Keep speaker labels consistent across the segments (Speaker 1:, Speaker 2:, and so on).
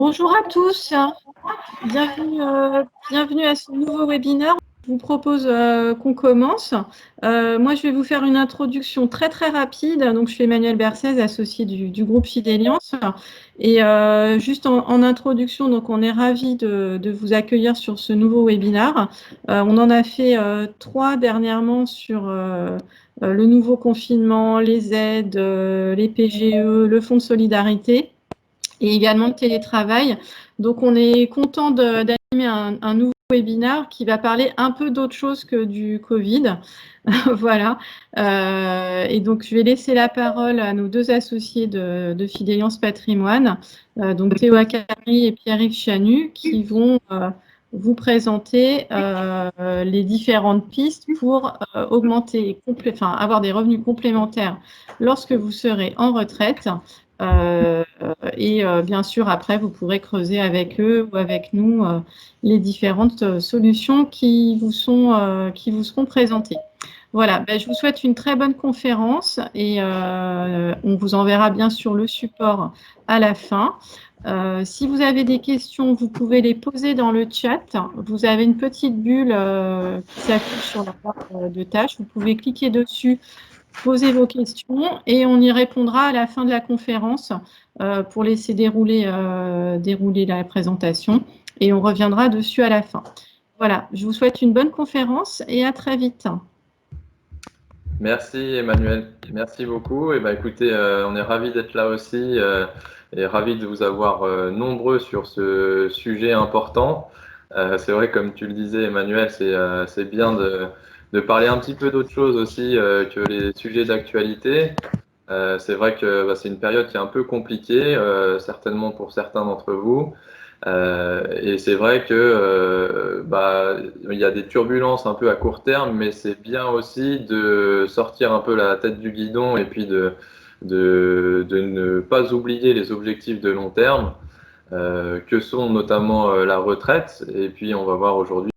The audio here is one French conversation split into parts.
Speaker 1: Bonjour à tous, bienvenue à ce nouveau webinaire. Je vous propose qu'on commence. Moi, je vais vous faire une introduction très rapide. Donc, je suis Emmanuelle Bercès, associée du groupe Fideliance. Et juste en introduction, donc, on est ravis de vous accueillir sur ce nouveau webinaire. On en a fait 3 dernièrement sur le nouveau confinement, les aides, les PGE, le fonds de solidarité et également le télétravail. Donc, on est content d'animer un nouveau webinaire qui va parler un peu d'autre chose que du Covid. Voilà. Et donc, je vais laisser la parole à nos 2 associés de Fideliance Patrimoine, donc Théo Akari et Pierre-Yves Chanu, qui vont vous présenter les différentes pistes pour augmenter, avoir des revenus complémentaires lorsque vous serez en retraite. Et bien sûr, après, vous pourrez creuser avec eux ou avec nous les différentes solutions qui vous seront présentées. Voilà, je vous souhaite une très bonne conférence et on vous enverra bien sûr le support à la fin. Si vous avez des questions, vous pouvez les poser dans le chat. Vous avez une petite bulle qui s'affiche sur la barre de tâches. Vous pouvez cliquer dessus, poser vos questions et on y répondra à la fin de la conférence pour laisser dérouler la présentation et on reviendra dessus à la fin. Voilà, je vous souhaite une bonne conférence et à très vite.
Speaker 2: Merci Emmanuel, merci beaucoup. Et écoutez, on est ravis d'être là aussi et ravis de vous avoir nombreux sur ce sujet important. C'est vrai, comme tu le disais Emmanuel, c'est bien de parler un petit peu d'autre chose aussi que les sujets d'actualité. C'est vrai que c'est une période qui est un peu compliquée, certainement pour certains d'entre vous. Et c'est vrai que il y a des turbulences un peu à court terme, mais c'est bien aussi de sortir un peu la tête du guidon et puis de ne pas oublier les objectifs de long terme, que sont notamment la retraite. Et puis on va voir aujourd'hui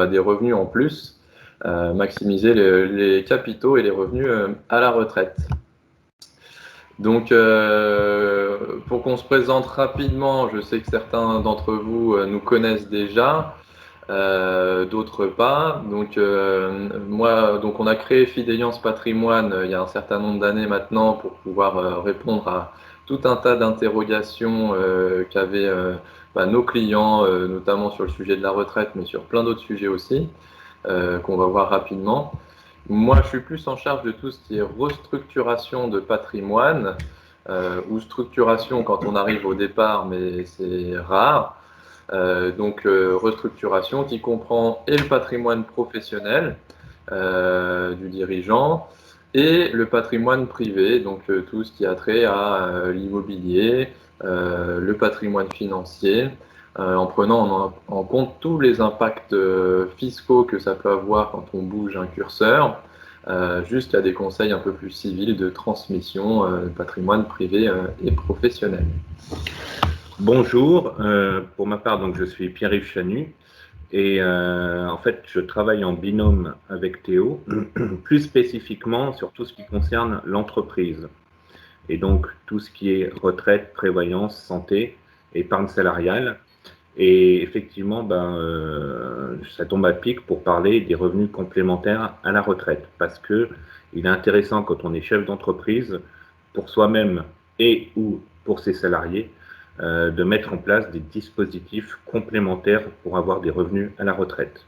Speaker 2: des revenus en plus, maximiser les capitaux et les revenus à la retraite. Donc, pour qu'on se présente rapidement, je sais que certains d'entre vous nous connaissent déjà, d'autres pas. Donc, on a créé Fideliance Patrimoine il y a un certain nombre d'années maintenant pour pouvoir répondre à tout un tas d'interrogations qu'avaient nos clients, notamment sur le sujet de la retraite, mais sur plein d'autres sujets aussi, qu'on va voir rapidement. Moi, je suis plus en charge de tout ce qui est restructuration de patrimoine ou structuration quand on arrive au départ, mais c'est rare. Restructuration qui comprend et le patrimoine professionnel du dirigeant et le patrimoine privé, donc tout ce qui a trait à l'immobilier, le patrimoine financier, en prenant en compte tous les impacts fiscaux que ça peut avoir quand on bouge un curseur, jusqu'à des conseils un peu plus civils de transmission de patrimoine privé et professionnel.
Speaker 3: Bonjour, pour ma part, donc, je suis Pierre-Yves Chanu et en fait je travaille en binôme avec Théo, plus spécifiquement sur tout ce qui concerne l'entreprise et donc tout ce qui est retraite, prévoyance, santé, épargne salariale. Et effectivement, ça tombe à pic pour parler des revenus complémentaires à la retraite, parce que il est intéressant quand on est chef d'entreprise, pour soi-même et ou pour ses salariés, de mettre en place des dispositifs complémentaires pour avoir des revenus à la retraite.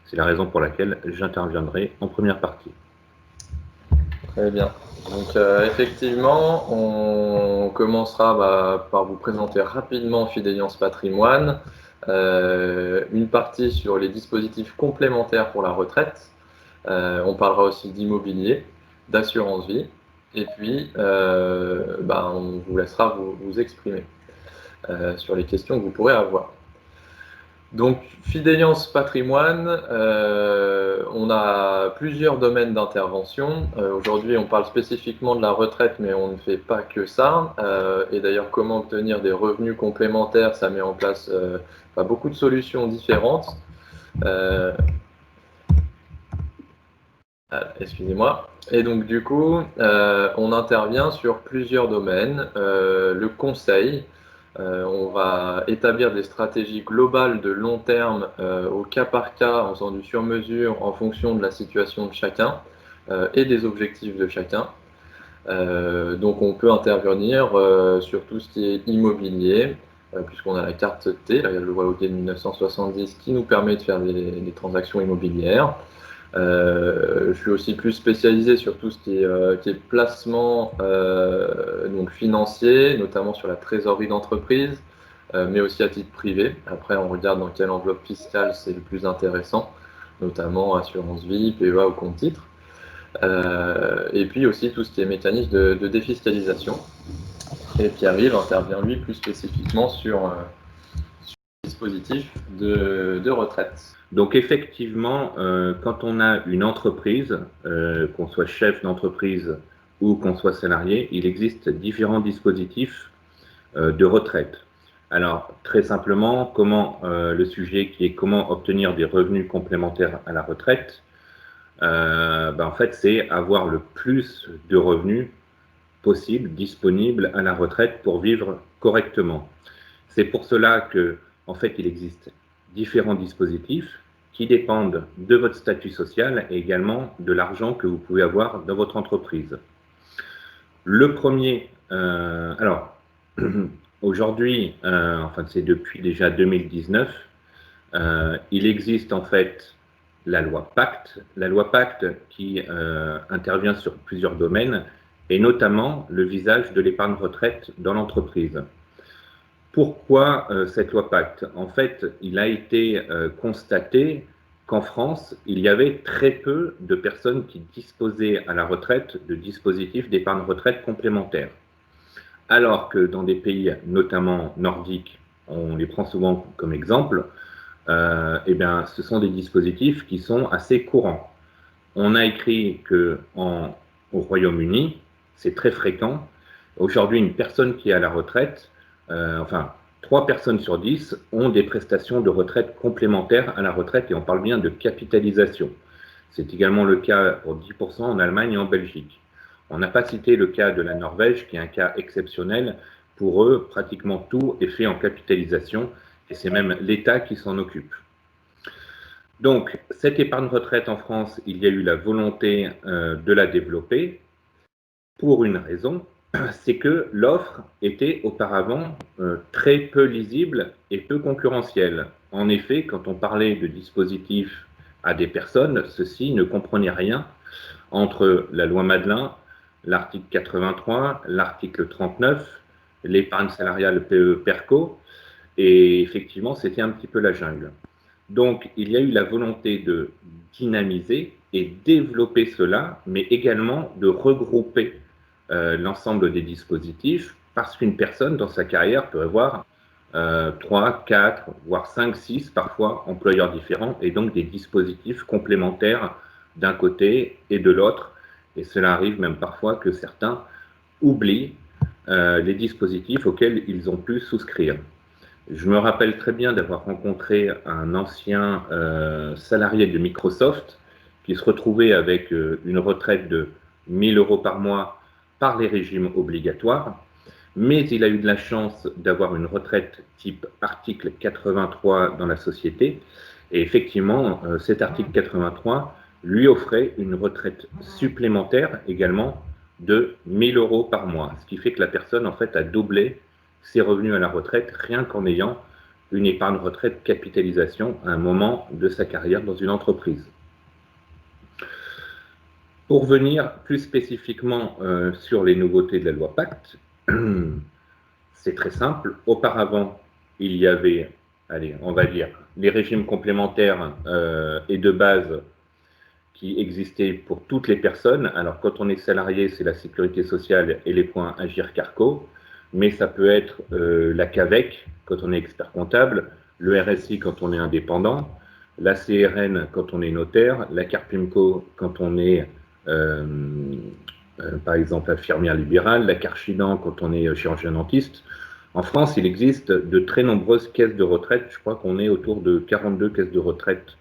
Speaker 3: C'est la raison pour laquelle j'interviendrai en première partie.
Speaker 2: Très bien. Donc effectivement, on commencera par vous présenter rapidement Fideliance Patrimoine, une partie sur les dispositifs complémentaires pour la retraite. On parlera aussi d'immobilier, d'assurance vie, et puis on vous laissera vous exprimer sur les questions que vous pourrez avoir. Donc, Fideliance Patrimoine, on a plusieurs domaines d'intervention. Aujourd'hui, on parle spécifiquement de la retraite, mais on ne fait pas que ça. Et d'ailleurs, comment obtenir des revenus complémentaires, ça met en place beaucoup de solutions différentes. Excusez-moi. Et donc, du coup, on intervient sur plusieurs domaines. Le conseil, On va établir des stratégies globales de long terme au cas par cas, en faisant du sur-mesure en fonction de la situation de chacun et des objectifs de chacun. Donc on peut intervenir sur tout ce qui est immobilier, puisqu'on a la carte T, là, le loi de 1970, qui nous permet de faire des transactions immobilières. Je suis aussi plus spécialisé sur tout ce qui est placement donc financier, notamment sur la trésorerie d'entreprise, mais aussi à titre privé. Après, on regarde dans quelle enveloppe fiscale c'est le plus intéressant, notamment assurance vie, PEA ou compte titre. Et puis aussi tout ce qui est mécanisme de défiscalisation. Et Pierre-Yves intervient lui plus spécifiquement sur le dispositif de retraite.
Speaker 3: Donc effectivement, quand on a une entreprise, qu'on soit chef d'entreprise ou qu'on soit salarié, il existe différents dispositifs de retraite. Alors très simplement, le sujet qui est comment obtenir des revenus complémentaires à la retraite, en fait c'est avoir le plus de revenus possible disponibles à la retraite pour vivre correctement. C'est pour cela que en fait il existe différents dispositifs qui dépendent de votre statut social et également de l'argent que vous pouvez avoir dans votre entreprise. Le premier, aujourd'hui, enfin c'est depuis déjà 2019, il existe en fait la loi Pacte qui intervient sur plusieurs domaines et notamment le visage de l'épargne retraite dans l'entreprise. Pourquoi cette loi Pacte? En fait, il a été constaté qu'en France, il y avait très peu de personnes qui disposaient à la retraite de dispositifs d'épargne retraite complémentaire. Alors que dans des pays, notamment nordiques, on les prend souvent comme exemple, ce sont des dispositifs qui sont assez courants. On a écrit qu'au Royaume-Uni, c'est très fréquent. Aujourd'hui, une personne qui est à la retraite, 3 personnes sur 10 ont des prestations de retraite complémentaires à la retraite et on parle bien de capitalisation. C'est également le cas pour 10% en Allemagne et en Belgique. On n'a pas cité le cas de la Norvège qui est un cas exceptionnel. Pour eux, pratiquement tout est fait en capitalisation et c'est même l'État qui s'en occupe. Donc, cette épargne retraite en France, il y a eu la volonté de la développer pour une raison, c'est que l'offre était auparavant très peu lisible et peu concurrentielle. En effet, quand on parlait de dispositifs à des personnes, ceux-ci ne comprenaient rien entre la loi Madelin, l'article 83, l'article 39, l'épargne salariale PE-PERCO, et effectivement, c'était un petit peu la jungle. Donc, il y a eu la volonté de dynamiser et développer cela, mais également de regrouper l'ensemble des dispositifs, parce qu'une personne dans sa carrière peut avoir 3, 4, voire 5, 6 parfois employeurs différents, et donc des dispositifs complémentaires d'un côté et de l'autre, et cela arrive même parfois que certains oublient les dispositifs auxquels ils ont pu souscrire. Je me rappelle très bien d'avoir rencontré un ancien salarié de Microsoft qui se retrouvait avec une retraite de 1 000 € par mois par les régimes obligatoires, mais il a eu de la chance d'avoir une retraite type article 83 dans la société, et effectivement, cet article 83 lui offrait une retraite supplémentaire également de 1 000 € par mois, ce qui fait que la personne en fait a doublé ses revenus à la retraite rien qu'en ayant une épargne retraite capitalisation à un moment de sa carrière dans une entreprise. Pour venir plus spécifiquement sur les nouveautés de la loi Pacte, c'est très simple. Auparavant, il y avait, on va dire, les régimes complémentaires et de base qui existaient pour toutes les personnes. Alors, quand on est salarié, c'est la sécurité sociale et les points Agirc-Arrco, mais ça peut être la CAVEC quand on est expert comptable, le RSI quand on est indépendant, la CRN quand on est notaire, la CARPIMCO quand on est par exemple infirmière libérale, la Carchidan quand on est chirurgien dentiste. En France, il existe de très nombreuses caisses de retraite. Je crois qu'on est autour de 42 caisses de retraite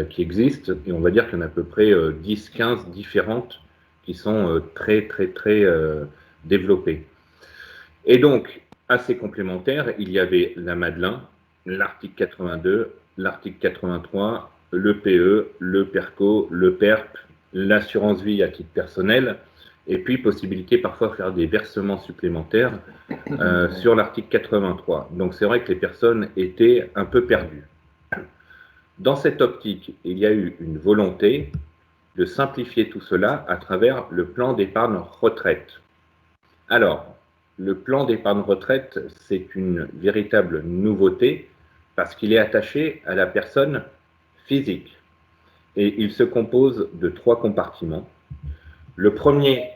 Speaker 3: qui existent, et on va dire qu'il y en a à peu près 10-15 différentes qui sont très développées. Et donc, à ces complémentaires, il y avait la Madelin, l'article 82, l'article 83, le PE, le PERCO, le PERP, l'assurance vie à titre personnel, et puis possibilité parfois de faire des versements supplémentaires sur l'article 83. Donc c'est vrai que les personnes étaient un peu perdues. Dans cette optique, il y a eu une volonté de simplifier tout cela à travers le plan d'épargne retraite. Alors, le plan d'épargne retraite, c'est une véritable nouveauté parce qu'il est attaché à la personne physique. Et il se compose de 3 compartiments. Le premier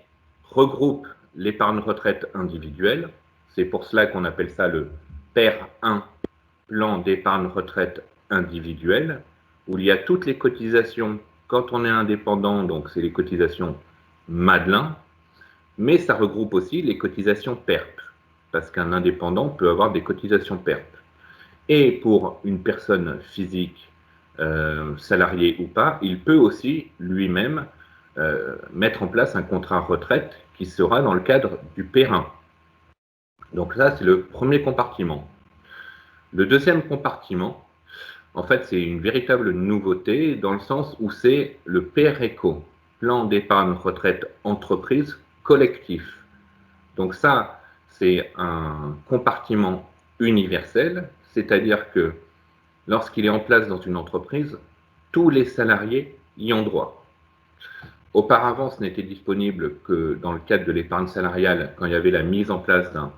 Speaker 3: regroupe l'épargne retraite individuelle. C'est pour cela qu'on appelle ça le PER 1, plan d'épargne retraite individuel, où il y a toutes les cotisations quand on est indépendant, donc c'est les cotisations Madelin, mais ça regroupe aussi les cotisations PERP, parce qu'un indépendant peut avoir des cotisations PERP. Et pour une personne physique, salariée ou pas, il peut aussi lui-même mettre en place un contrat retraite qui sera dans le cadre du PER 1. Donc ça, c'est le premier compartiment. Le deuxième compartiment, en fait, c'est une véritable nouveauté dans le sens où c'est le PER-ECO, plan d'épargne retraite entreprise collectif. Donc ça, c'est un compartiment universel, c'est-à-dire que lorsqu'il est en place dans une entreprise, tous les salariés y ont droit. Auparavant, ce n'était disponible que dans le cadre de l'épargne salariale quand il y avait la mise en place d'un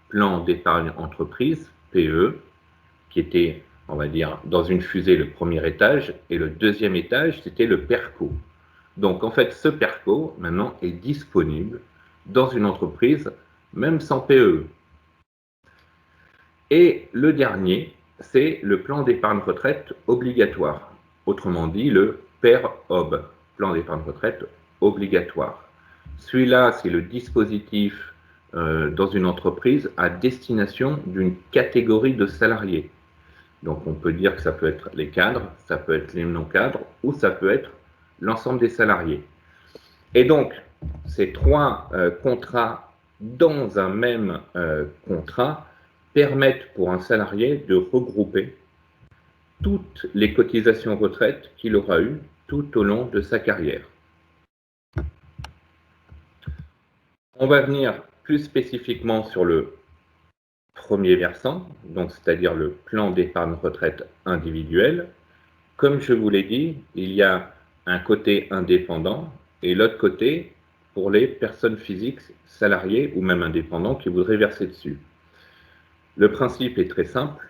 Speaker 3: plan d'épargne entreprise, PE, qui était, on va dire, dans une fusée le premier étage, et le deuxième étage, c'était le PERCO. Donc, en fait, ce PERCO, maintenant, est disponible dans une entreprise, même sans PE. Et le dernier, c'est le plan d'épargne retraite obligatoire, autrement dit, le PER-OB, plan d'épargne retraite obligatoire. Celui-là, c'est le dispositif dans une entreprise à destination d'une catégorie de salariés. Donc on peut dire que ça peut être les cadres, ça peut être les non-cadres, ou ça peut être l'ensemble des salariés. Et donc, ces 3 contrats dans un même contrat permettent pour un salarié de regrouper toutes les cotisations retraite qu'il aura eues tout au long de sa carrière. On va venir plus spécifiquement sur le premier versant, donc c'est-à-dire le plan d'épargne retraite individuel. Comme je vous l'ai dit, il y a un côté indépendant et l'autre côté pour les personnes physiques salariées ou même indépendants qui voudraient verser dessus. Le principe est très simple,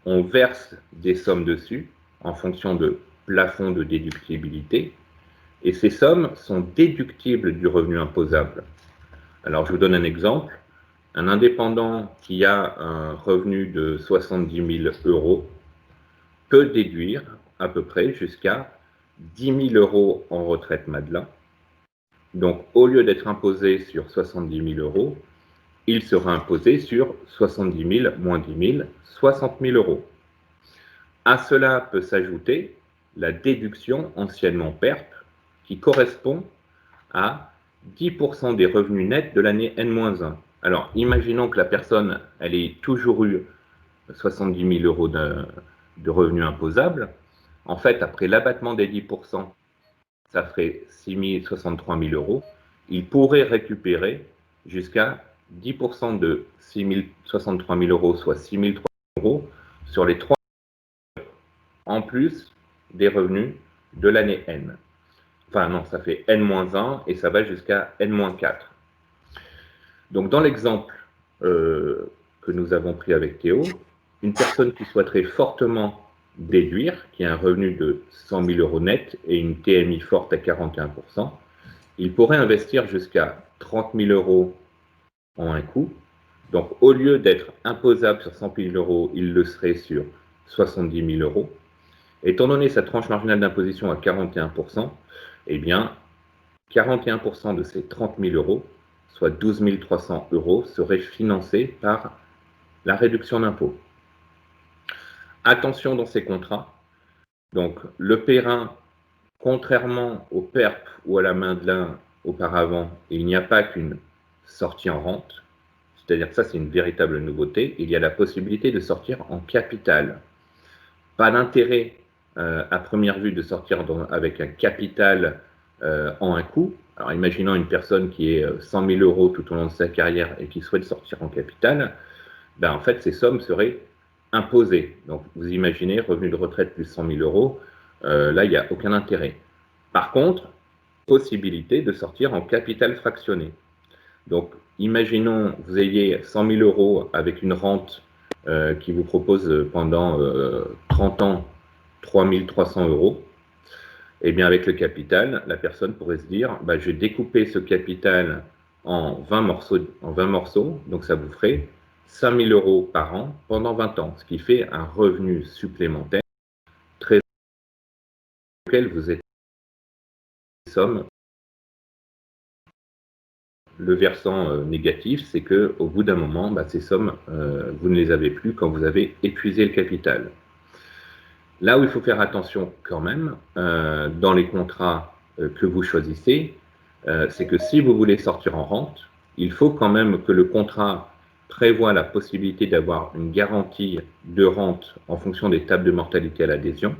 Speaker 3: on verse des sommes dessus en fonction de plafond de déductibilité et ces sommes sont déductibles du revenu imposable. Alors je vous donne un exemple. Un indépendant qui a un revenu de 70 000 € peut déduire à peu près jusqu'à 10 000 € en retraite Madelin. Donc, au lieu d'être imposé sur 70 000 €, il sera imposé sur 70 000 moins 10 000, 60 000 €. À cela peut s'ajouter la déduction anciennement PERP qui correspond à 10% des revenus nets de l'année N-1. Alors, imaginons que la personne, elle ait toujours eu 70 000 € de revenus imposables. En fait, après l'abattement des 10%, ça ferait 63 000 €. Il pourrait récupérer jusqu'à 10% de 63 000 €, soit 6 300 € sur les 3 en plus des revenus de l'année N. Enfin non, ça fait N-1 et ça va jusqu'à N-4. Donc dans l'exemple que nous avons pris avec Théo, une personne qui souhaiterait fortement déduire, qui a un revenu de 100 000 € net et une TMI forte à 41%, il pourrait investir jusqu'à 30 000 € en un coup. Donc au lieu d'être imposable sur 100 000 €, il le serait sur 70 000 €. Étant donné sa tranche marginale d'imposition à 41%, eh bien 41% de ces 30 000 €, soit 12 300 €, seraient financés par la réduction d'impôt. Attention dans ces contrats, donc le PER1, contrairement au PERP ou à la Madelin auparavant, il n'y a pas qu'une sortie en rente, c'est-à-dire que ça c'est une véritable nouveauté, il y a la possibilité de sortir en capital. Pas d'intérêt à première vue de sortir avec un capital en un coup. Alors imaginons une personne qui est 100 000 euros tout au long de sa carrière et qui souhaite sortir en capital, ben en fait ces sommes seraient imposées. Donc vous imaginez, revenu de retraite plus 100 000 euros, là il n'y a aucun intérêt. Par contre, possibilité de sortir en capital fractionné. Donc imaginons vous ayez 100 000 euros avec une rente qui vous propose pendant 30 ans 3 300 euros. Et bien avec le capital, la personne pourrait se dire, bah, je vais découper ce capital en 20 morceaux, donc ça vous ferait 5 000 euros par an pendant 20 ans, ce qui fait un revenu supplémentaire très auquel vous êtes somme. Le versant négatif, c'est qu'au bout d'un moment, bah, ces sommes, vous ne les avez plus quand vous avez épuisé le capital. Là où il faut faire attention quand même, dans les contrats que vous choisissez, c'est que si vous voulez sortir en rente, il faut quand même que le contrat prévoit la possibilité d'avoir une garantie de rente en fonction des tables de mortalité à l'adhésion,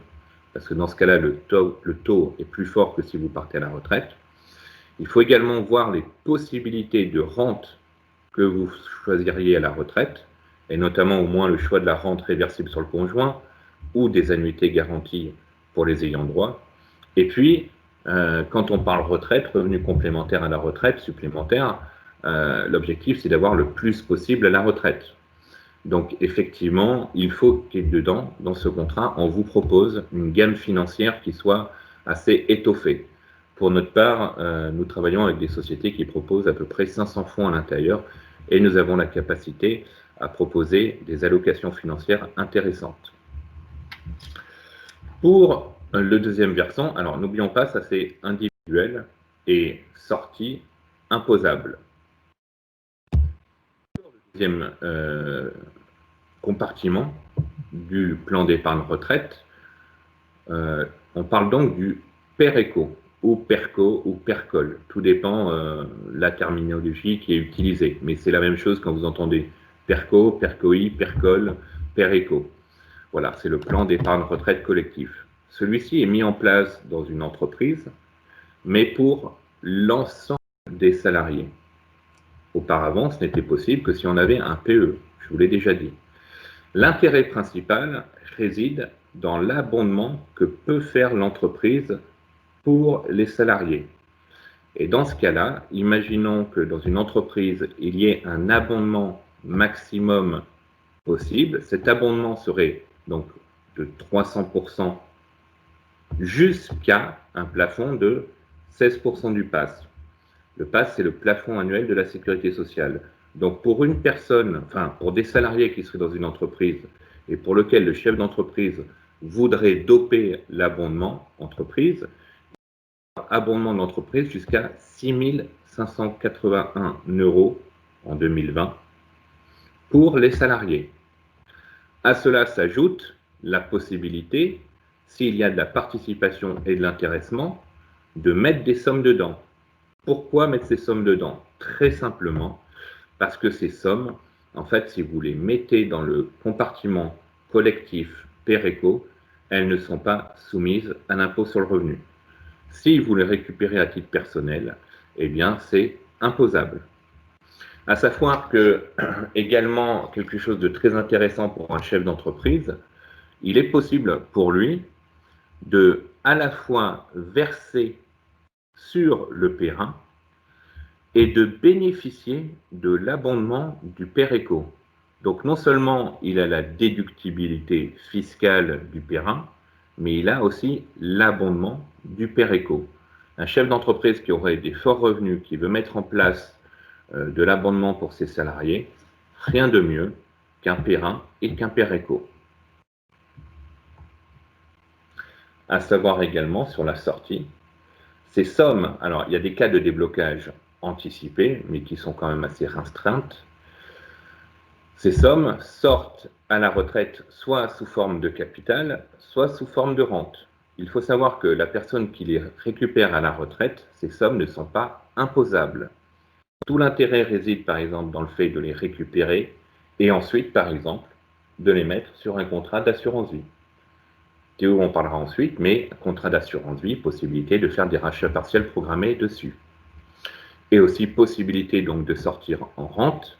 Speaker 3: parce que dans ce cas-là, le taux est plus fort que si vous partez à la retraite. Il faut également voir les possibilités de rente que vous choisiriez à la retraite, et notamment au moins le choix de la rente réversible sur le conjoint ou des annuités garanties pour les ayants droit. Et puis, quand on parle retraite, revenu complémentaire à la retraite, supplémentaire, l'objectif c'est d'avoir le plus possible à la retraite. Donc effectivement, il faut qu'il y ait dedans, dans ce contrat, on vous propose une gamme financière qui soit assez étoffée. Pour notre part, nous travaillons avec des sociétés qui proposent à peu près 500 fonds à l'intérieur et nous avons la capacité à proposer des allocations financières intéressantes. Pour le deuxième versant, alors n'oublions pas, ça c'est individuel et sortie imposable. Pour le deuxième compartiment du plan d'épargne retraite, on parle donc du PERECO ou PERCO ou PERCOL. Tout dépend la terminologie qui est utilisée. Mais c'est la même chose quand vous entendez PERCO, PERCOI, PERCOL, PERECO. Voilà, c'est le plan d'épargne retraite collectif. Celui-ci est mis en place dans une entreprise, mais pour l'ensemble des salariés. Auparavant, ce n'était possible que si on avait un PE, je vous l'ai déjà dit. L'intérêt principal réside dans l'abondement que peut faire l'entreprise pour les salariés. Et dans ce cas-là, imaginons que dans une entreprise, il y ait un abondement maximum possible. Cet abondement serait donc de 300% jusqu'à un plafond de 16% du PASS. Le PASS, c'est le plafond annuel de la sécurité sociale. Donc pour une personne, enfin pour des salariés qui seraient dans une entreprise et pour lequel le chef d'entreprise voudrait doper l'abondement entreprise, abondement de l'entreprise jusqu'à 6 581 € en 2020 pour les salariés. À cela s'ajoute la possibilité, s'il y a de la participation et de l'intéressement, de mettre des sommes dedans. Pourquoi mettre ces sommes dedans? Très simplement, parce que ces sommes, en fait, si vous les mettez dans le compartiment collectif PERECO, elles ne sont pas soumises à l'impôt sur le revenu. Si vous les récupérez à titre personnel, eh bien, c'est imposable. À savoir que, également, quelque chose de très intéressant pour un chef d'entreprise, il est possible pour lui de, à la fois, verser sur le PERIN et de bénéficier de l'abondement du PERECO. Donc, non seulement il a la déductibilité fiscale du PERIN, mais il a aussi l'abondement du PERECO. Un chef d'entreprise qui aurait des forts revenus, qui veut mettre en place de l'abondement pour ses salariés, rien de mieux qu'un PERIN et qu'un PERECO. À savoir également sur la sortie, ces sommes, alors il y a des cas de déblocage anticipés, mais qui sont quand même assez restreintes. Ces sommes sortent à la retraite soit sous forme de capital, soit sous forme de rente. Il faut savoir que la personne qui les récupère à la retraite, ces sommes ne sont pas imposables. Tout l'intérêt réside, par exemple, dans le fait de les récupérer et ensuite, par exemple, de les mettre sur un contrat d'assurance vie. Théo en parlera ensuite, mais contrat d'assurance vie, possibilité de faire des rachats partiels programmés dessus. Et aussi possibilité donc de sortir en rente.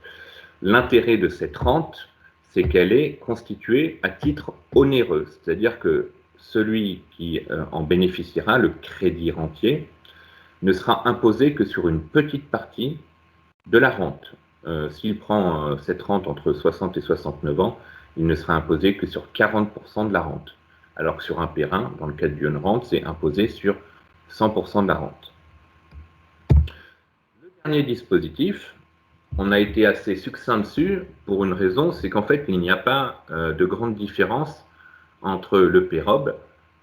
Speaker 3: L'intérêt de cette rente, c'est qu'elle est constituée à titre onéreux, c'est-à-dire que celui qui en bénéficiera, le crédit rentier, ne sera imposé que sur une petite partie de la rente. S'il prend cette rente entre 60 et 69 ans, il ne sera imposé que sur 40% de la rente. Alors que sur un périn, dans le cas d'une rente, c'est imposé sur 100% de la rente. Le dernier dispositif, on a été assez succinct dessus pour une raison, c'est qu'en fait, il n'y a pas de grande différence entre le PEROB,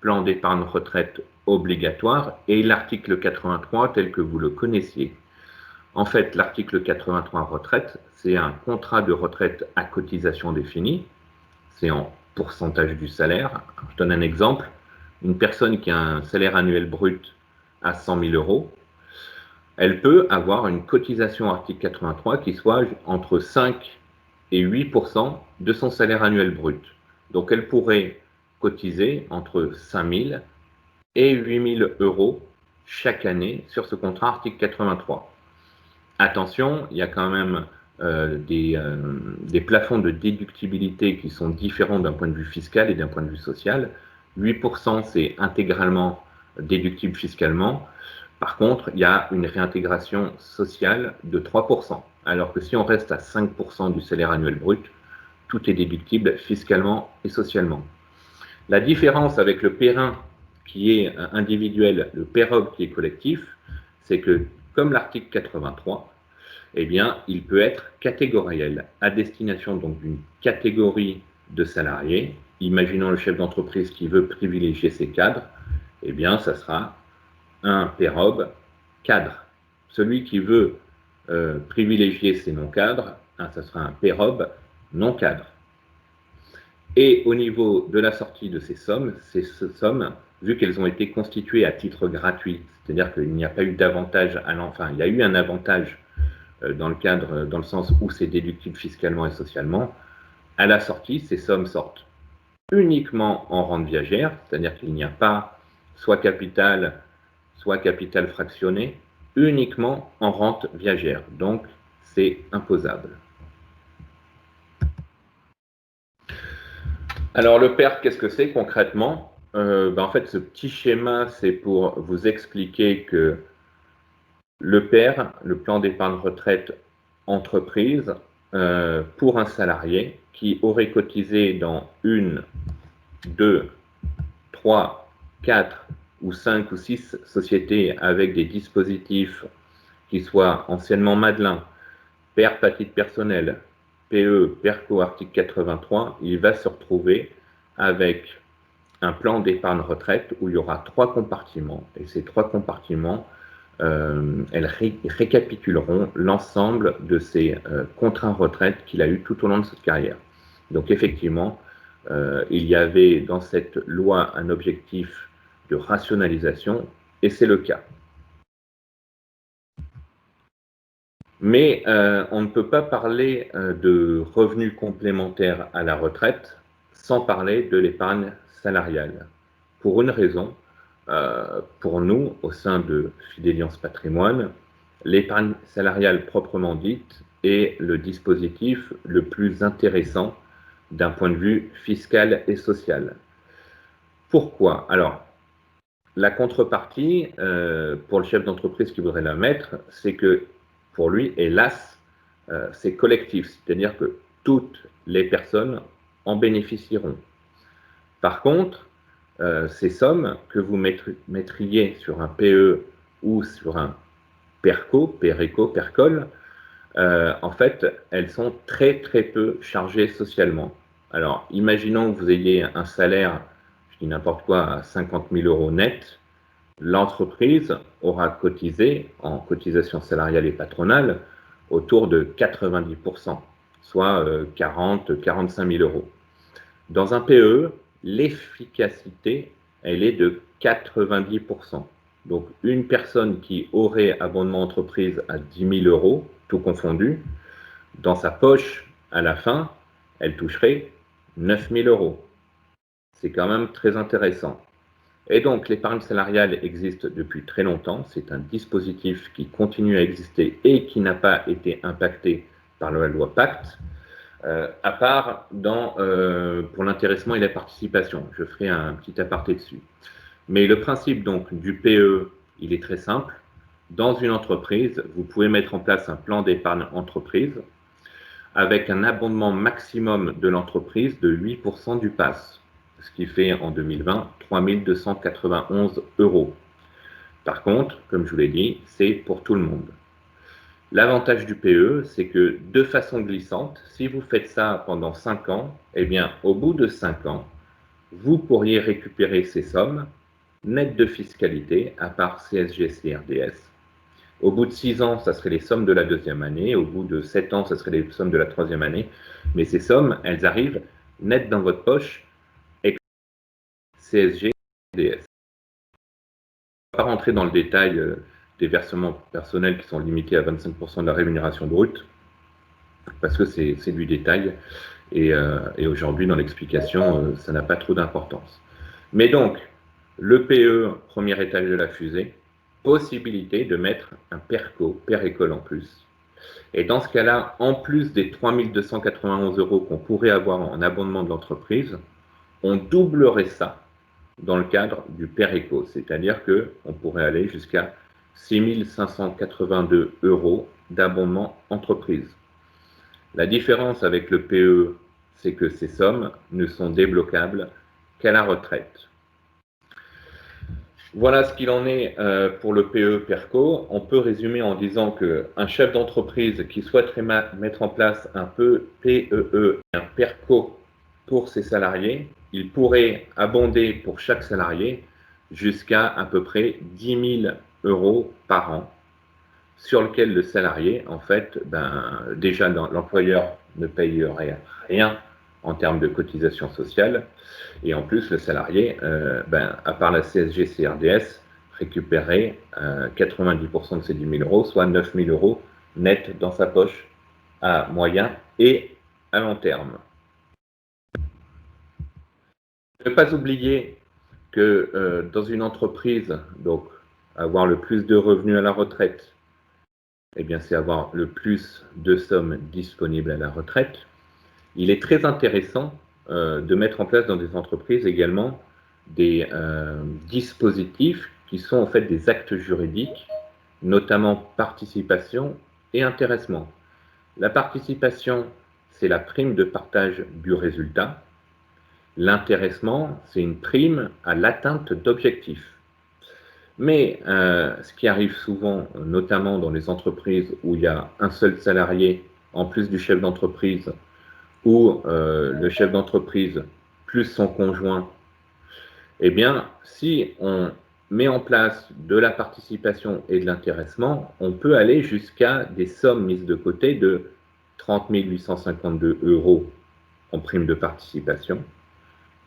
Speaker 3: plan d'épargne retraite obligatoire, et l'article 83 tel que vous le connaissiez. En fait, l'article 83 retraite, c'est un contrat de retraite à cotisation définie, c'est en pourcentage du salaire. Je donne un exemple, une personne qui a un salaire annuel brut à 100 000 euros, elle peut avoir une cotisation article 83 qui soit entre 5 et 8% de son salaire annuel brut. Donc elle pourrait cotiser entre 5 000 et 8 000 euros chaque année sur ce contrat article 83. Attention, il y a quand même des plafonds de déductibilité qui sont différents d'un point de vue fiscal et d'un point de vue social. 8%, c'est intégralement déductible fiscalement. Par contre, il y a une réintégration sociale de 3%, alors que si on reste à 5% du salaire annuel brut, tout est déductible fiscalement et socialement. La différence avec le périn qui est individuel, le PEROB qui est collectif, c'est que, comme l'article 83, eh bien, il peut être catégoriel, à destination donc d'une catégorie de salariés. Imaginons le chef d'entreprise qui veut privilégier ses cadres, eh bien, ça sera un PEROB cadre. Celui qui veut privilégier ses non-cadres, ça sera un PEROB non-cadre. Et au niveau de la sortie de ces sommes, vu qu'elles ont été constituées à titre gratuit, c'est-à-dire qu'il n'y a pas eu d'avantage à l'enfant, il y a eu un avantage dans le sens où c'est déductible fiscalement et socialement, à la sortie, ces sommes sortent uniquement en rente viagère, c'est-à-dire qu'il n'y a pas soit capital fractionné, uniquement en rente viagère. Donc, c'est imposable. Alors, le PER, qu'est-ce que c'est concrètement? En fait, ce petit schéma, c'est pour vous expliquer que le PER, le plan d'épargne retraite entreprise, pour un salarié qui aurait cotisé dans 1, 2, 3, 4 ou 5 ou 6 sociétés avec des dispositifs qui soient anciennement Madelin, PER à titre personnel, PE, PERCO, article 83, il va se retrouver avec un plan d'épargne retraite où il y aura 3 compartiments. Et ces 3 compartiments, elles récapituleront l'ensemble de ces contrats retraite qu'il a eu tout au long de cette carrière. Donc effectivement, il y avait dans cette loi un objectif de rationalisation, et c'est le cas. Mais on ne peut pas parler de revenus complémentaires à la retraite sans parler de l'épargne salariale. Pour une raison, pour nous, au sein de Fideliance Patrimoine, l'épargne salariale proprement dite est le dispositif le plus intéressant d'un point de vue fiscal et social. Pourquoi? Alors, la contrepartie, pour le chef d'entreprise qui voudrait la mettre, c'est que pour lui, hélas, c'est collectif, c'est-à-dire que toutes les personnes en bénéficieront. Par contre, ces sommes que vous mettriez sur un PE ou sur un PERCO, PERECO, PERCOL, en fait, elles sont très très peu chargées socialement. Alors, imaginons que vous ayez un salaire, je dis n'importe quoi, à 50 000 euros net, l'entreprise aura cotisé en cotisation salariale et patronale autour de 90%, soit 40-45 000 euros. Dans un PE, l'efficacité, elle est de 90%. Donc, une personne qui aurait abondement entreprise à 10 000 euros, tout confondu, dans sa poche, à la fin, elle toucherait 9 000 euros. C'est quand même très intéressant. Et donc, l'épargne salariale existe depuis très longtemps. C'est un dispositif qui continue à exister et qui n'a pas été impacté par la loi Pacte, à part pour l'intéressement et la participation. Je ferai un petit aparté dessus. Mais le principe donc du PE, il est très simple. Dans une entreprise, vous pouvez mettre en place un plan d'épargne entreprise avec un abondement maximum de l'entreprise de 8% du PAS, ce qui fait en 2020 3 291 euros. Par contre, comme je vous l'ai dit, c'est pour tout le monde. L'avantage du PE, c'est que de façon glissante, si vous faites ça pendant 5 ans, eh bien, au bout de 5 ans, vous pourriez récupérer ces sommes nettes de fiscalité, à part CSG, CRDS. Au bout de 6 ans, ça serait les sommes de la deuxième année. Au bout de 7 ans, ça serait les sommes de la troisième année. Mais ces sommes, elles arrivent nettes dans votre poche, CSG, CRDS. Je ne vais pas rentrer dans le détail des versements personnels qui sont limités à 25% de la rémunération brute, parce que c'est du détail. Et aujourd'hui, dans l'explication, ça n'a pas trop d'importance. Mais donc, le PE, premier étage de la fusée, possibilité de mettre un PERCO, PER-école en plus. Et dans ce cas-là, en plus des 3 291 euros qu'on pourrait avoir en abondement de l'entreprise, on doublerait ça dans le cadre du PER-éco, c'est-à-dire qu'on pourrait aller jusqu'à 6 582 euros d'abondement entreprise. La différence avec le PE, c'est que ces sommes ne sont débloquables qu'à la retraite. Voilà ce qu'il en est pour le PE-PERCO. On peut résumer en disant qu'un chef d'entreprise qui souhaiterait mettre en place un PEE et un PERCO pour ses salariés, il pourrait abonder pour chaque salarié jusqu'à à peu près 10 000 euros par an, sur lequel le salarié, en fait, déjà l'employeur ne payerait rien en termes de cotisation sociale. Et en plus, le salarié, à part la CSG CRDS, récupérerait 90% de ces 10 000 euros, soit 9 000 euros net dans sa poche à moyen et à long terme. Ne pas oublier que dans une entreprise, donc avoir le plus de revenus à la retraite, eh bien, c'est avoir le plus de sommes disponibles à la retraite. Il est très intéressant de mettre en place dans des entreprises également des dispositifs qui sont en fait des actes juridiques, notamment participation et intéressement. La participation, c'est la prime de partage du résultat. L'intéressement, c'est une prime à l'atteinte d'objectifs. Mais ce qui arrive souvent, notamment dans les entreprises où il y a un seul salarié en plus du chef d'entreprise, ou le chef d'entreprise plus son conjoint, eh bien, si on met en place de la participation et de l'intéressement, on peut aller jusqu'à des sommes mises de côté de 30 852 euros en prime de participation,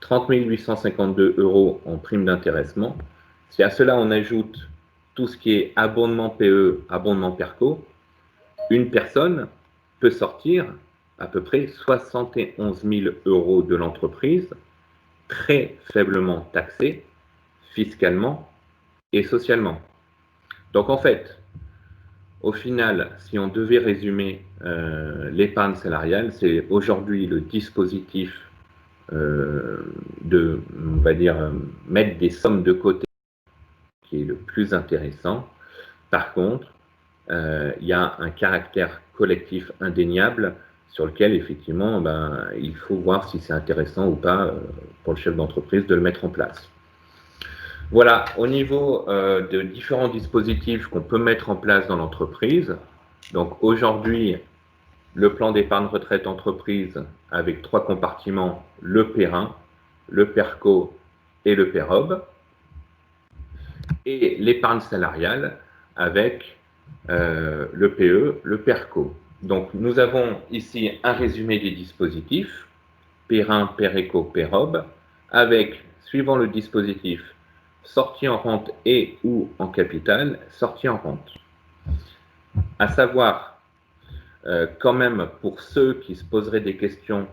Speaker 3: 30 852 euros en prime d'intéressement. Si à cela on ajoute tout ce qui est abondement PE, abondement PERCO, une personne peut sortir à peu près 71 000 euros de l'entreprise, très faiblement taxés fiscalement et socialement. Donc en fait, au final, si on devait résumer l'épargne salariale, c'est aujourd'hui le dispositif de, on va dire, mettre des sommes de côté qui est le plus intéressant. Par contre, il y a un caractère collectif indéniable sur lequel, effectivement, il faut voir si c'est intéressant ou pas pour le chef d'entreprise de le mettre en place. Voilà, au niveau de différents dispositifs qu'on peut mettre en place dans l'entreprise. Donc aujourd'hui, le plan d'épargne retraite entreprise avec 3 compartiments, le PER1, le PERCO et le PEROB. Et l'épargne salariale avec le PE, le PERCO. Donc, nous avons ici un résumé des dispositifs, PER1, PERECO, PEROB, avec, suivant le dispositif, sortie en rente et ou en capital, sortie en rente. À savoir, quand même, pour ceux qui se poseraient des questions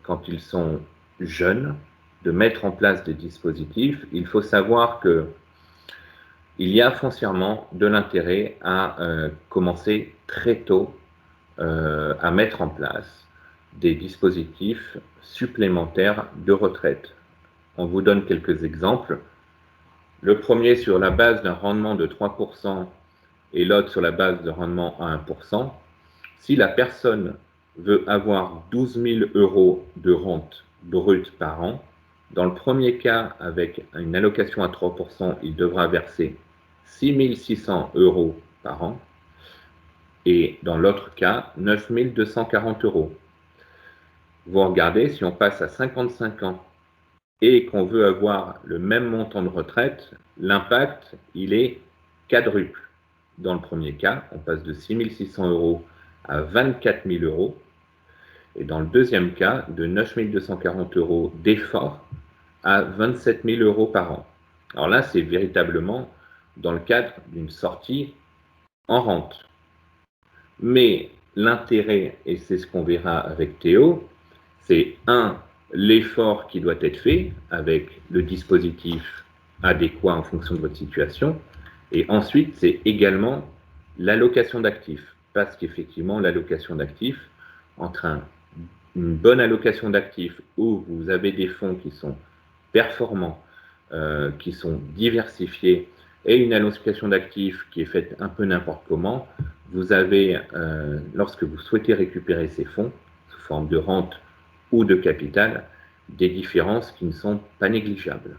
Speaker 3: quand ils sont jeunes, de mettre en place des dispositifs, il faut savoir que il y a foncièrement de l'intérêt à commencer très tôt à mettre en place des dispositifs supplémentaires de retraite. On vous donne quelques exemples. Le premier sur la base d'un rendement de 3% et l'autre sur la base de rendement à 1%. Si la personne veut avoir 12 000 € de rente brute par an, dans le premier cas, avec une allocation à 3%, il devra verser 6 600 € par an. Et dans l'autre cas, 9 240 €. Vous regardez, si on passe à 55 ans et qu'on veut avoir le même montant de retraite, l'impact, il est quadruple. Dans le premier cas, on passe de 6 600 € à 24 000 €. Et dans le deuxième cas, de 9 240 € d'effort à 27 000 € par an. Alors là, c'est véritablement dans le cadre d'une sortie en rente. Mais l'intérêt, et c'est ce qu'on verra avec Théo, c'est l'effort qui doit être fait avec le dispositif adéquat en fonction de votre situation. Et ensuite, c'est également l'allocation d'actifs. Parce qu'effectivement, l'allocation d'actifs, entre une bonne allocation d'actifs où vous avez des fonds qui sont performants, qui sont diversifiés, et une allocation d'actifs qui est faite un peu n'importe comment, vous avez, lorsque vous souhaitez récupérer ces fonds, sous forme de rente ou de capital, des différences qui ne sont pas négligeables.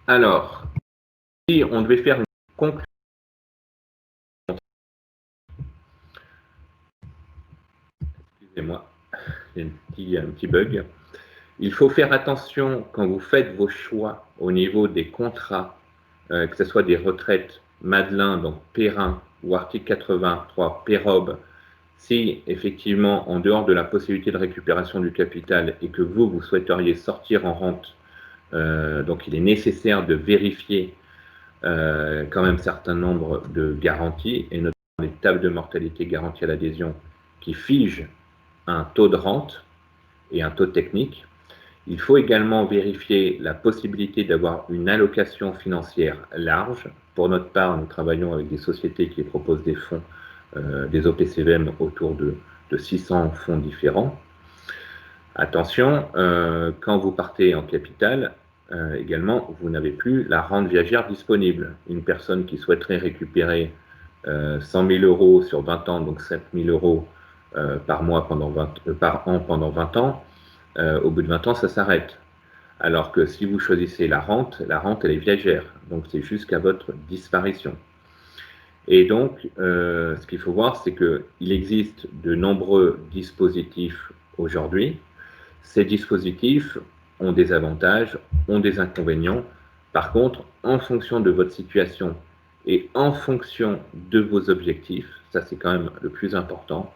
Speaker 3: Alors, si on devait faire une conclusion, excusez-moi, il y a un petit bug. Il faut faire attention quand vous faites vos choix au niveau des contrats, que ce soit des retraites Madelin, donc Perrin, ou article 83, Pérobe, si effectivement, en dehors de la possibilité de récupération du capital et que vous souhaiteriez sortir en rente, donc il est nécessaire de vérifier quand même un certain nombre de garanties, et notamment les tables de mortalité garanties à l'adhésion qui figent un taux de rente et un taux technique. Il faut également vérifier la possibilité d'avoir une allocation financière large. Pour notre part, nous travaillons avec des sociétés qui proposent des fonds, des OPCVM autour de 600 fonds différents. Attention, quand vous partez en capital, également, vous n'avez plus la rente viagère disponible. Une personne qui souhaiterait récupérer 100 000 € sur 20 ans, donc 7 000 € par mois par an pendant 20 ans, au bout de 20 ans, ça s'arrête. Alors que si vous choisissez la rente, elle est viagère, donc c'est jusqu'à votre disparition. Et donc, ce qu'il faut voir, c'est qu'il existe de nombreux dispositifs aujourd'hui. Ces dispositifs ont des avantages, ont des inconvénients. Par contre, en fonction de votre situation et en fonction de vos objectifs, ça c'est quand même le plus important,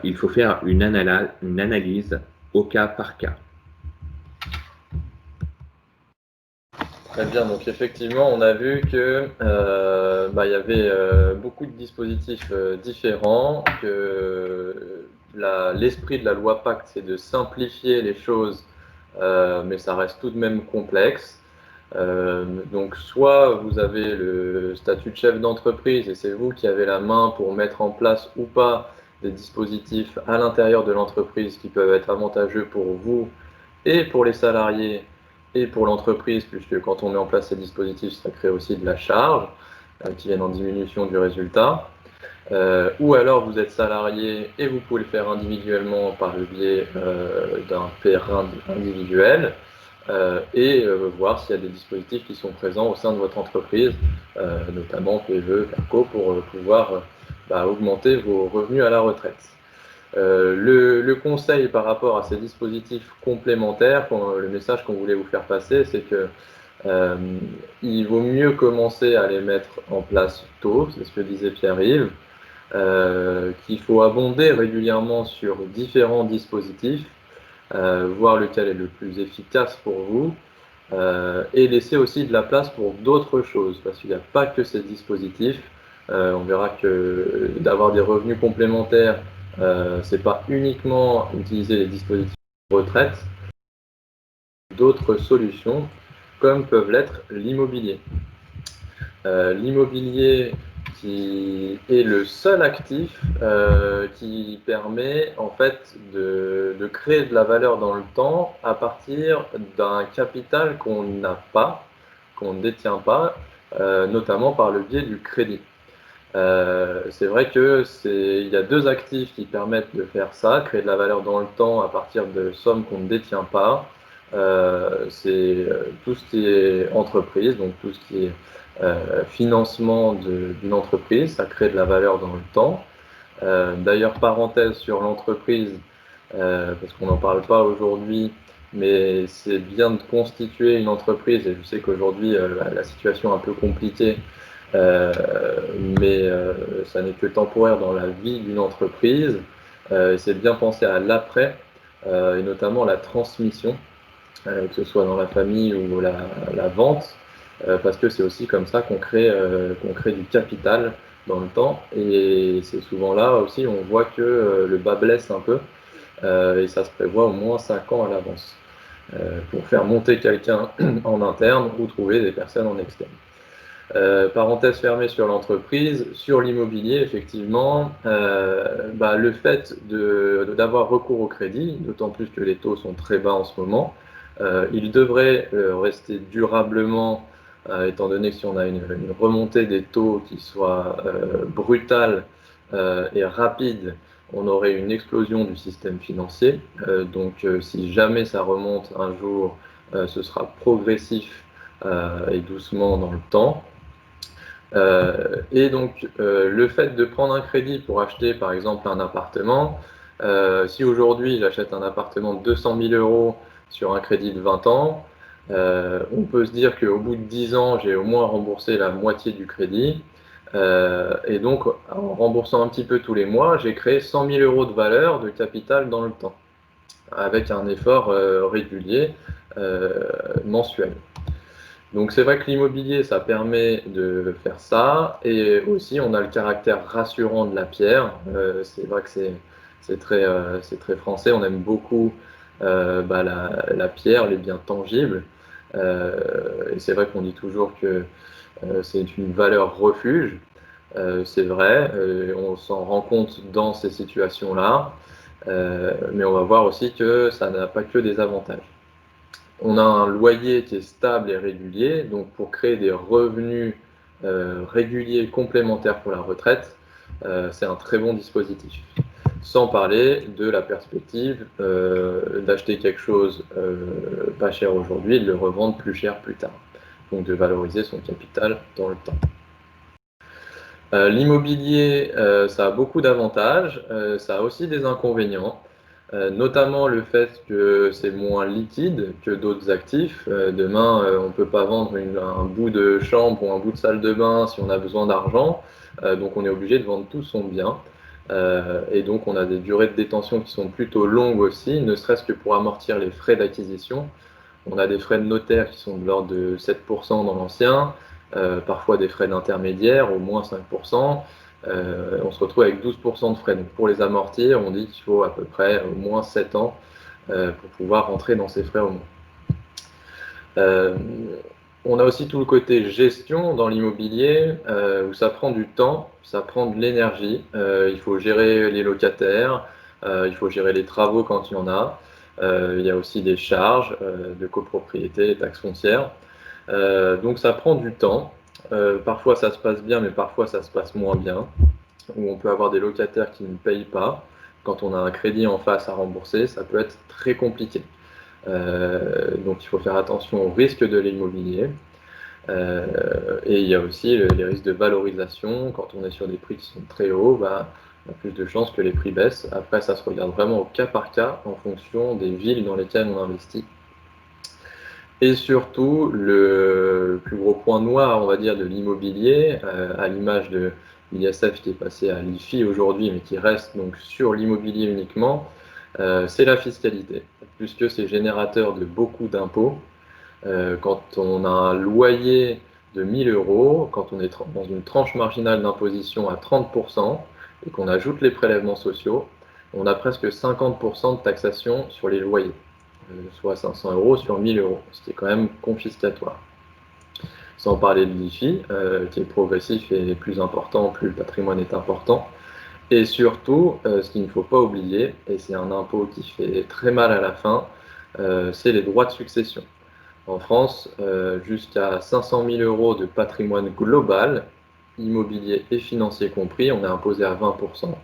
Speaker 3: il faut faire une analyse au cas par cas.
Speaker 2: Très bien, donc effectivement, on a vu que y avait beaucoup de dispositifs différents, que l'esprit de la loi Pacte, c'est de simplifier les choses, mais ça reste tout de même complexe. Donc soit vous avez le statut de chef d'entreprise et c'est vous qui avez la main pour mettre en place ou pas des dispositifs à l'intérieur de l'entreprise qui peuvent être avantageux pour vous et pour les salariés et pour l'entreprise, puisque quand on met en place ces dispositifs, ça crée aussi de la charge qui viennent en diminution du résultat. Ou alors vous êtes salarié et vous pouvez le faire individuellement par le biais d'un PRI individuel et voir s'il y a des dispositifs qui sont présents au sein de votre entreprise, notamment PVE, CARCO, pour pouvoir augmenter vos revenus à la retraite. Le conseil par rapport à ces dispositifs complémentaires, le message qu'on voulait vous faire passer, c'est que il vaut mieux commencer à les mettre en place tôt, c'est ce que disait Pierre-Yves, qu'il faut abonder régulièrement sur différents dispositifs, voir lequel est le plus efficace pour vous, et laisser aussi de la place pour d'autres choses, parce qu'il n'y a pas que ces dispositifs. On verra que d'avoir des revenus complémentaires, c'est pas uniquement utiliser les dispositifs de retraite, d'autres solutions, comme peuvent l'être l'immobilier. L'immobilier qui est le seul actif qui permet en fait de créer de la valeur dans le temps à partir d'un capital qu'on n'a pas, qu'on ne détient pas, notamment par le biais du crédit. C'est vrai qu'il y a deux actifs qui permettent de faire ça, créer de la valeur dans le temps à partir de sommes qu'on ne détient pas. C'est tout ce qui est entreprise, donc tout ce qui est financement d'une entreprise, ça crée de la valeur dans le temps. D'ailleurs, parenthèse sur l'entreprise, parce qu'on n'en parle pas aujourd'hui, mais c'est bien de constituer une entreprise, et je sais qu'aujourd'hui la situation est un peu compliquée, mais ça n'est que temporaire dans la vie d'une entreprise. C'est bien penser à l'après, et notamment la transmission, que ce soit dans la famille ou la vente, parce que c'est aussi comme ça qu'on crée du capital dans le temps. Et c'est souvent là aussi on voit que le bas blesse un peu, et ça se prévoit au moins 5 ans à l'avance pour faire monter quelqu'un en interne ou trouver des personnes en externe. Parenthèse fermée sur l'entreprise, sur l'immobilier, effectivement, le fait d'avoir recours au crédit, d'autant plus que les taux sont très bas en ce moment, il devrait rester durablement, étant donné que si on a une remontée des taux qui soit brutale et rapide, on aurait une explosion du système financier. Donc si jamais ça remonte un jour, ce sera progressif et doucement dans le temps. Et donc, le fait de prendre un crédit pour acheter, par exemple, un appartement, si aujourd'hui j'achète un appartement de 200 000 euros sur un crédit de 20 ans, on peut se dire qu'au bout de 10 ans, j'ai au moins remboursé la moitié du crédit. Et donc, en remboursant un petit peu tous les mois, j'ai créé 100 000 euros de valeur de capital dans le temps, avec un effort régulier, mensuel. Donc c'est vrai que l'immobilier, ça permet de faire ça, et aussi on a le caractère rassurant de la pierre. C'est vrai que c'est très français, on aime beaucoup la pierre, les biens tangibles. Et c'est vrai qu'on dit toujours que c'est une valeur refuge. C'est vrai, on s'en rend compte dans ces situations-là, mais on va voir aussi que ça n'a pas que des avantages. On a un loyer qui est stable et régulier, donc pour créer des revenus réguliers complémentaires pour la retraite, c'est un très bon dispositif. Sans parler de la perspective d'acheter quelque chose pas cher aujourd'hui et de le revendre plus cher plus tard. Donc de valoriser son capital dans le temps. L'immobilier, ça a beaucoup d'avantages, ça a aussi des inconvénients. Notamment le fait que c'est moins liquide que d'autres actifs. Demain, on ne peut pas vendre un bout de chambre ou un bout de salle de bain si on a besoin d'argent. Donc on est obligé de vendre tout son bien. Et donc on a des durées de détention qui sont plutôt longues aussi, ne serait-ce que pour amortir les frais d'acquisition. On a des frais de notaire qui sont de l'ordre de 7% dans l'ancien, parfois des frais d'intermédiaire, au moins 5%. On se retrouve avec 12% de frais. Donc pour les amortir, on dit qu'il faut à peu près au moins 7 ans pour pouvoir rentrer dans ces frais au moins. On a aussi tout le côté gestion dans l'immobilier où ça prend du temps, ça prend de l'énergie. Il faut gérer les locataires, il faut gérer les travaux quand il y en a. Il y a aussi des charges de copropriété, taxes foncières. Donc ça prend du temps. Parfois ça se passe bien, mais parfois ça se passe moins bien. Où on peut avoir des locataires qui ne payent pas. Quand on a un crédit en face à rembourser, ça peut être très compliqué. Donc il faut faire attention au risque de l'immobilier. Et il y a aussi les risques de valorisation. Quand on est sur des prix qui sont très hauts, on a plus de chances que les prix baissent. Après, ça se regarde vraiment au cas par cas en fonction des villes dans lesquelles on investit. Et surtout, le plus gros point noir, on va dire, de l'immobilier, à l'image de l'ISF qui est passé à l'IFI aujourd'hui, mais qui reste donc sur l'immobilier uniquement, c'est la fiscalité, puisque c'est générateur de beaucoup d'impôts. Quand on a un loyer de 1 000 euros, quand on est dans une tranche marginale d'imposition à 30% et qu'on ajoute les prélèvements sociaux, on a presque 50% de taxation sur les loyers, soit 500 euros sur 1 000 euros, ce qui est quand même confiscatoire. Sans parler de l'IFI, qui est progressif et plus important, plus le patrimoine est important. Et surtout, ce qu'il ne faut pas oublier, et c'est un impôt qui fait très mal à la fin, c'est les droits de succession. En France, jusqu'à 500 000 euros de patrimoine global, immobilier et financier compris, on est imposé à 20%.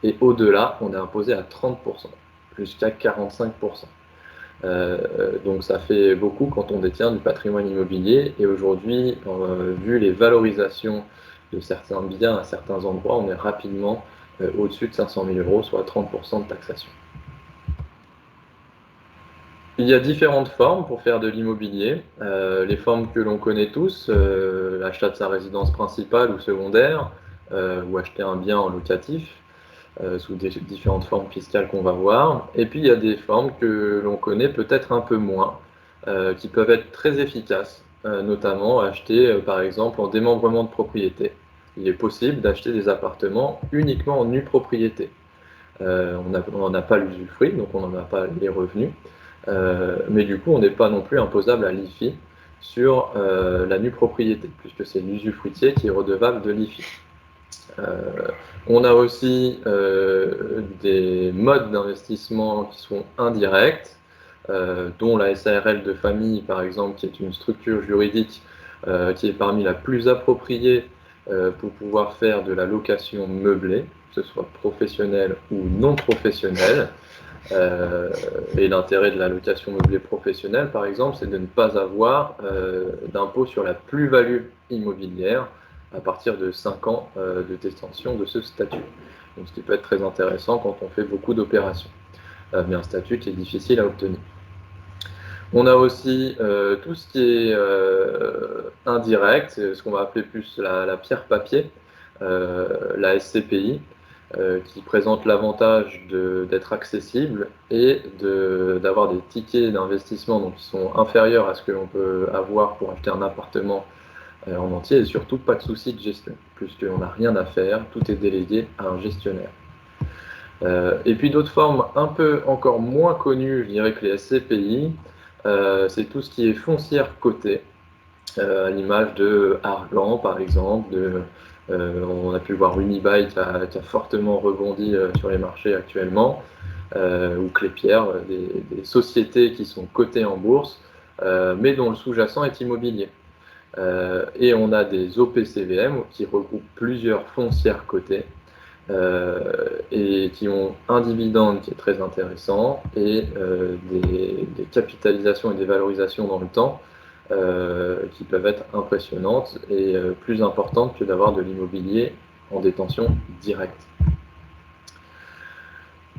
Speaker 2: Et au-delà, on est imposé à 30%, jusqu'à 45%. Donc ça fait beaucoup quand on détient du patrimoine immobilier. Et aujourd'hui, vu les valorisations de certains biens à certains endroits, on est rapidement au-dessus de 500 000 euros, soit 30% de taxation. Il y a différentes formes pour faire de l'immobilier. Les formes que l'on connaît tous, l'achat de sa résidence principale ou secondaire, ou acheter un bien en locatif, sous des différentes formes fiscales qu'on va voir. Et puis il y a des formes que l'on connaît peut-être un peu moins, qui peuvent être très efficaces, notamment acheter par exemple en démembrement de propriété. Il est possible d'acheter des appartements uniquement en nue propriété. On n'en a pas l'usufruit, donc on n'en a pas les revenus. Mais du coup, on n'est pas non plus imposable à l'IFI sur la nue propriété, puisque c'est l'usufruitier qui est redevable de l'IFI. On a aussi des modes d'investissement qui sont indirects, dont la SARL de famille, par exemple, qui est une structure juridique qui est parmi la plus appropriée pour pouvoir faire de la location meublée, que ce soit professionnelle ou non professionnelle. Et l'intérêt de la location meublée professionnelle, par exemple, c'est de ne pas avoir d'impôt sur la plus-value immobilière à partir de 5 ans de détention de ce statut. Donc, ce qui peut être très intéressant quand on fait beaucoup d'opérations. Mais un statut qui est difficile à obtenir. On a aussi tout ce qui est indirect, ce qu'on va appeler plus la pierre papier, la SCPI, qui présente l'avantage d'être accessible et d'avoir des tickets d'investissement donc, qui sont inférieurs à ce que l'on peut avoir pour acheter un appartement en entier, et surtout pas de souci de gestion, puisqu'on n'a rien à faire, tout est délégué à un gestionnaire. Et puis d'autres formes un peu encore moins connues, je dirais que les SCPI, c'est tout ce qui est foncière cotée, à l'image de Argan par exemple, on a pu voir Unibail qui a fortement rebondi sur les marchés actuellement, ou Clépierre, des sociétés qui sont cotées en bourse, mais dont le sous-jacent est immobilier. Et on a des OPCVM qui regroupent plusieurs foncières cotées et qui ont un dividende qui est très intéressant et des capitalisations et des valorisations dans le temps qui peuvent être impressionnantes et plus importantes que d'avoir de l'immobilier en détention directe.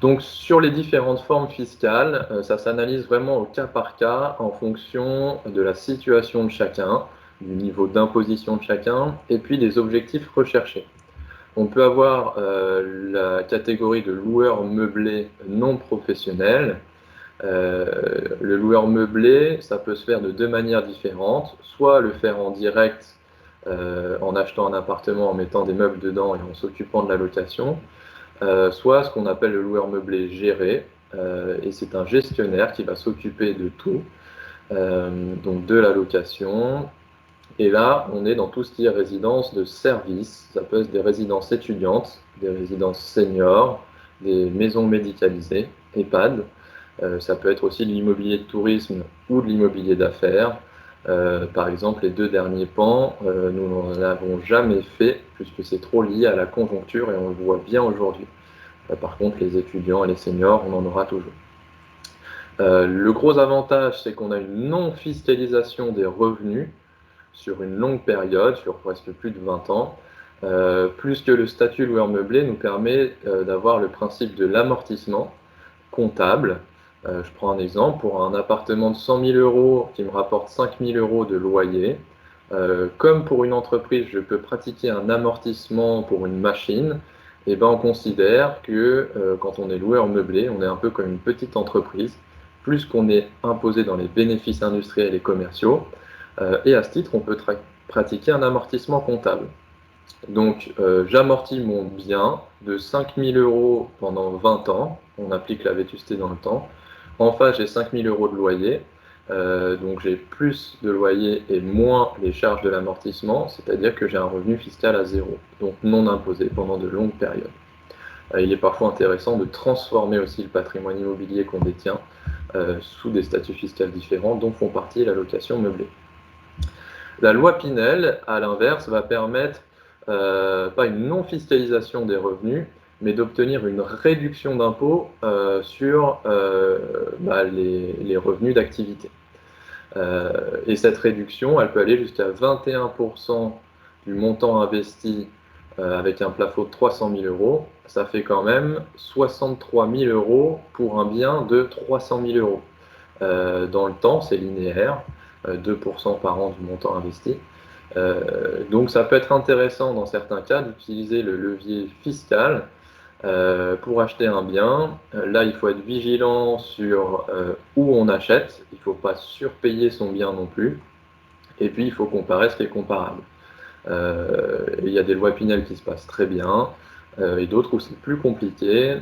Speaker 2: Donc sur les différentes formes fiscales, ça s'analyse vraiment au cas par cas en fonction de la situation de chacun, du niveau d'imposition de chacun et puis des objectifs recherchés. On peut avoir la catégorie de loueur meublé non professionnel. Le loueur meublé, ça peut se faire de deux manières différentes, soit le faire en direct en achetant un appartement, en mettant des meubles dedans et en s'occupant de la location, soit ce qu'on appelle le loueur meublé géré, et c'est un gestionnaire qui va s'occuper de tout, donc de la location. Et là, on est dans tout ce qui est résidence de service. Ça peut être des résidences étudiantes, des résidences seniors, des maisons médicalisées, EHPAD. Ça peut être aussi de l'immobilier de tourisme ou de l'immobilier d'affaires. Par exemple, les deux derniers pans, nous n'en avons jamais fait puisque c'est trop lié à la conjoncture et on le voit bien aujourd'hui. Par contre, les étudiants et les seniors, on en aura toujours. Le gros avantage, c'est qu'on a une non-fiscalisation des revenus sur une longue période, sur presque plus de 20 ans, plus que le statut loueur meublé nous permet d'avoir le principe de l'amortissement comptable, Je prends un exemple, pour un appartement de 100 000 euros qui me rapporte 5 000 euros de loyer, comme pour une entreprise, je peux pratiquer un amortissement pour une machine, et ben on considère que quand on est loueur meublé, on est un peu comme une petite entreprise, plus qu'on est imposé dans les bénéfices industriels et commerciaux, et à ce titre, on peut pratiquer un amortissement comptable. Donc, j'amortis mon bien de 5 000 euros pendant 20 ans, on applique la vétusté dans le temps. En face, j'ai 5 000 euros de loyer, donc j'ai plus de loyer et moins les charges de l'amortissement, c'est-à-dire que j'ai un revenu fiscal à zéro, donc non imposé pendant de longues périodes. Il est parfois intéressant de transformer aussi le patrimoine immobilier qu'on détient sous des statuts fiscaux différents, dont font partie la location meublée. La loi Pinel, à l'inverse, va permettre pas une non-fiscalisation des revenus, mais d'obtenir une réduction d'impôt sur les revenus d'activité. Et cette réduction, elle peut aller jusqu'à 21% du montant investi avec un plafond de 300 000 euros. Ça fait quand même 63 000 euros pour un bien de 300 000 euros. Dans le temps, c'est linéaire, 2% par an du montant investi. Donc ça peut être intéressant dans certains cas d'utiliser le levier fiscal pour acheter un bien. Là, il faut être vigilant sur où on achète. Il ne faut pas surpayer son bien non plus. Et puis, il faut comparer ce qui est comparable. Il y a des lois Pinel qui se passent très bien et d'autres où c'est plus compliqué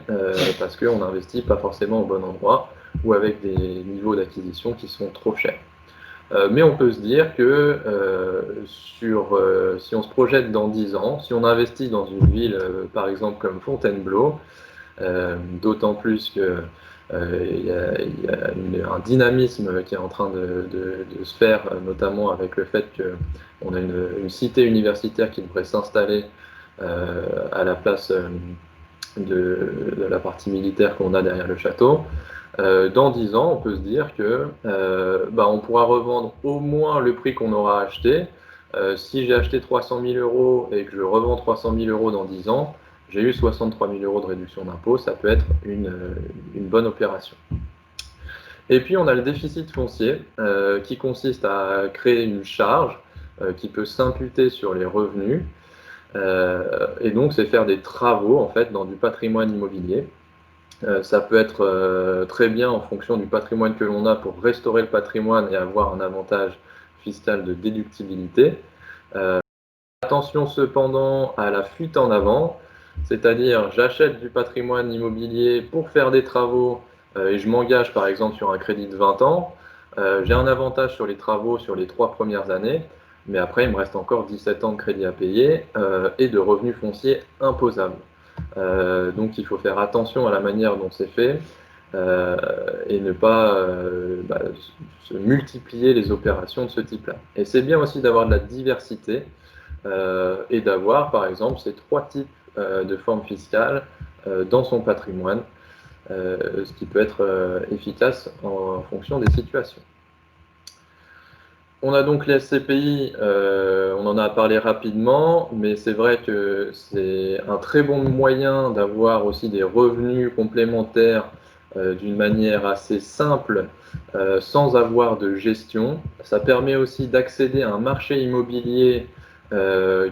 Speaker 2: parce qu'on n'investit pas forcément au bon endroit ou avec des niveaux d'acquisition qui sont trop chers. Mais on peut se dire que si on se projette dans 10 ans, si on investit dans une ville, par exemple comme Fontainebleau, d'autant plus qu'il y a un dynamisme qui est en train de se faire, notamment avec le fait qu'on a une cité universitaire qui devrait s'installer à la place de la partie militaire qu'on a derrière le château. Dans 10 ans, on peut se dire que on pourra revendre au moins le prix qu'on aura acheté. Si j'ai acheté 300 000 euros et que je revends 300 000 euros dans 10 ans, j'ai eu 63 000 euros de réduction d'impôt. Ça peut être une bonne opération. Et puis, on a le déficit foncier qui consiste à créer une charge qui peut s'imputer sur les revenus. Et donc, c'est faire des travaux en fait dans du patrimoine immobilier. Ça peut être très bien en fonction du patrimoine que l'on a pour restaurer le patrimoine et avoir un avantage fiscal de déductibilité. Attention cependant à la fuite en avant, c'est-à-dire j'achète du patrimoine immobilier pour faire des travaux et je m'engage par exemple sur un crédit de 20 ans. J'ai un avantage sur les travaux sur les 3 premières années, mais après il me reste encore 17 ans de crédit à payer et de revenus fonciers imposables. Donc il faut faire attention à la manière dont c'est fait et ne pas se multiplier les opérations de ce type-là. Et c'est bien aussi d'avoir de la diversité et d'avoir par exemple ces 3 types de formes fiscales dans son patrimoine, ce qui peut être efficace en fonction des situations. On a donc les SCPI, on en a parlé rapidement, mais c'est vrai que c'est un très bon moyen d'avoir aussi des revenus complémentaires d'une manière assez simple, sans avoir de gestion. Ça permet aussi d'accéder à un marché immobilier